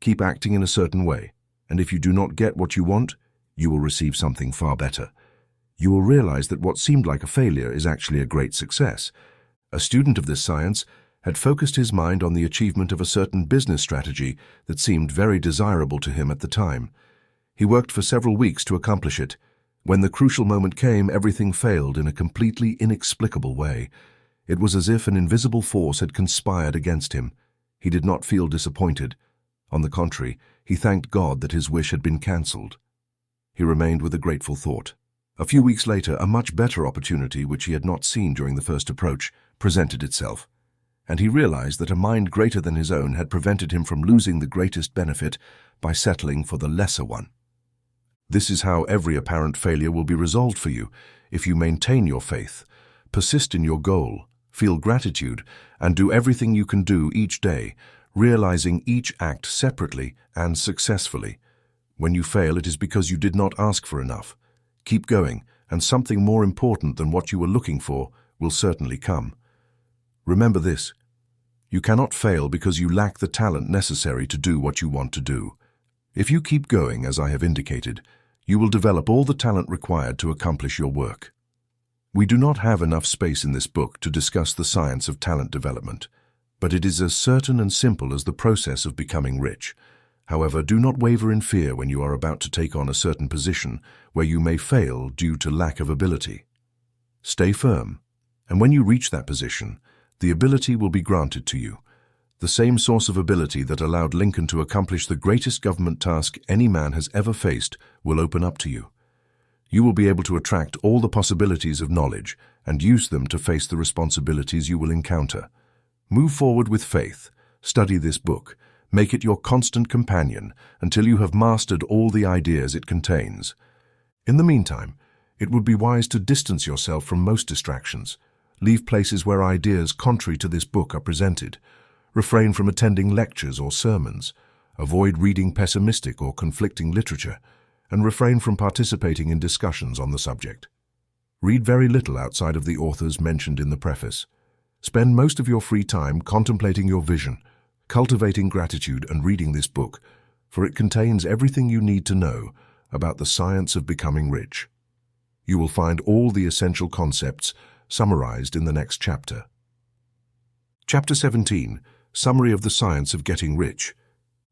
Keep acting in a certain way, and if you do not get what you want, you will receive something far better. You will realize that what seemed like a failure is actually a great success. A student of this science had focused his mind on the achievement of a certain business strategy that seemed very desirable to him at the time. He worked for several weeks to accomplish it. When the crucial moment came, everything failed in a completely inexplicable way. It was as if an invisible force had conspired against him. He did not feel disappointed. On the contrary, he thanked God that his wish had been cancelled. He remained with a grateful thought. A few weeks later, a much better opportunity, which he had not seen during the first approach, presented itself, and he realized that a mind greater than his own had prevented him from losing the greatest benefit by settling for the lesser one. This is how every apparent failure will be resolved for you if you maintain your faith, persist in your goal, feel gratitude, and do everything you can do each day, realizing each act separately and successfully. When you fail, it is because you did not ask for enough. Keep going, and something more important than what you were looking for will certainly come. Remember this: you cannot fail because you lack the talent necessary to do what you want to do. If you keep going, as I have indicated, you will develop all the talent required to accomplish your work. We do not have enough space in this book to discuss the science of talent development, but it is as certain and simple as the process of becoming rich. However, do not waver in fear when you are about to take on a certain position where you may fail due to lack of ability. Stay firm, and when you reach that position, the ability will be granted to you. The same source of ability that allowed Lincoln to accomplish the greatest government task any man has ever faced will open up to you. You will be able to attract all the possibilities of knowledge and use them to face the responsibilities you will encounter. Move forward with faith. Study this book. Make it your constant companion until you have mastered all the ideas it contains. In the meantime, it would be wise to distance yourself from most distractions. Leave places where ideas contrary to this book are presented. Refrain from attending lectures or sermons. Avoid reading pessimistic or conflicting literature, and refrain from participating in discussions on the subject. Read very little outside of the authors mentioned in the preface. Spend most of your free time contemplating your vision, cultivating gratitude, and reading this book, for it contains everything you need to know about the science of becoming rich. You will find all the essential concepts summarized in the next chapter. Chapter 17. Summary of the Science of Getting Rich.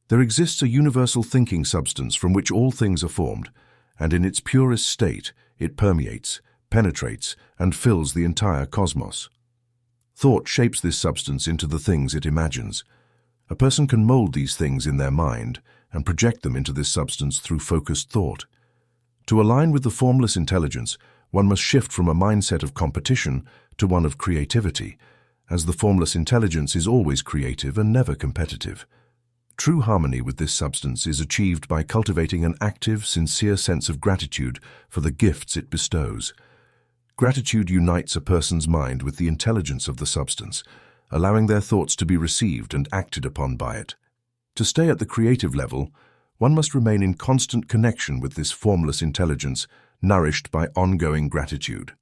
There exists a universal thinking substance from which all things are formed, and in its purest state it permeates, penetrates, and fills the entire cosmos. Thought shapes this substance into the things it imagines. A person can mold these things in their mind and project them into this substance through focused thought. To align with the formless intelligence, one must shift from a mindset of competition to one of creativity, as the formless intelligence is always creative and never competitive. True harmony with this substance is achieved by cultivating an active, sincere sense of gratitude for the gifts it bestows. Gratitude unites a person's mind with the intelligence of the substance, allowing their thoughts to be received and acted upon by it. To stay at the creative level, one must remain in constant connection with this formless intelligence, nourished by ongoing gratitude.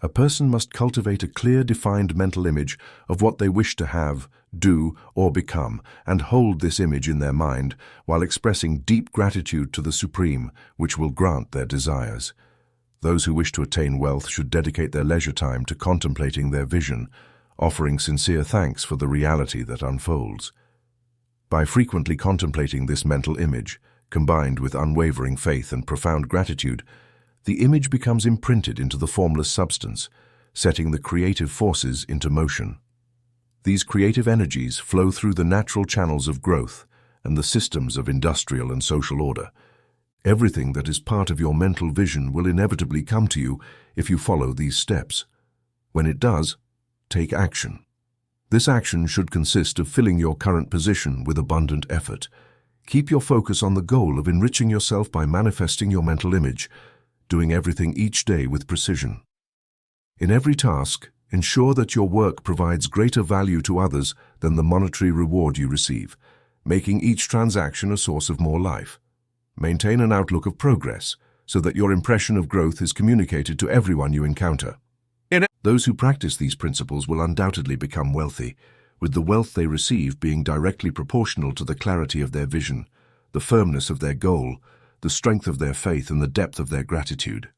A person must cultivate a clear, defined mental image of what they wish to have, do, or become, and hold this image in their mind while expressing deep gratitude to the Supreme, which will grant their desires. Those who wish to attain wealth should dedicate their leisure time to contemplating their vision, offering sincere thanks for the reality that unfolds. By frequently contemplating this mental image, combined with unwavering faith and profound gratitude, the image becomes imprinted into the formless substance, setting the creative forces into motion. These creative energies flow through the natural channels of growth and the systems of industrial and social order. Everything that is part of your mental vision will inevitably come to you if you follow these steps. When it does, take action. This action should consist of filling your current position with abundant effort. Keep your focus on the goal of enriching yourself by manifesting your mental image, doing everything each day with precision. In every task, Ensure that your work provides greater value to others than the monetary reward you receive, making each transaction a source of more life. Maintain an outlook of progress, so that your impression of growth is communicated to everyone you encounter. Those who practice these principles will undoubtedly become wealthy, with the wealth they receive being directly proportional to the clarity of their vision, the firmness of their goal, the strength of their faith, and the depth of their gratitude.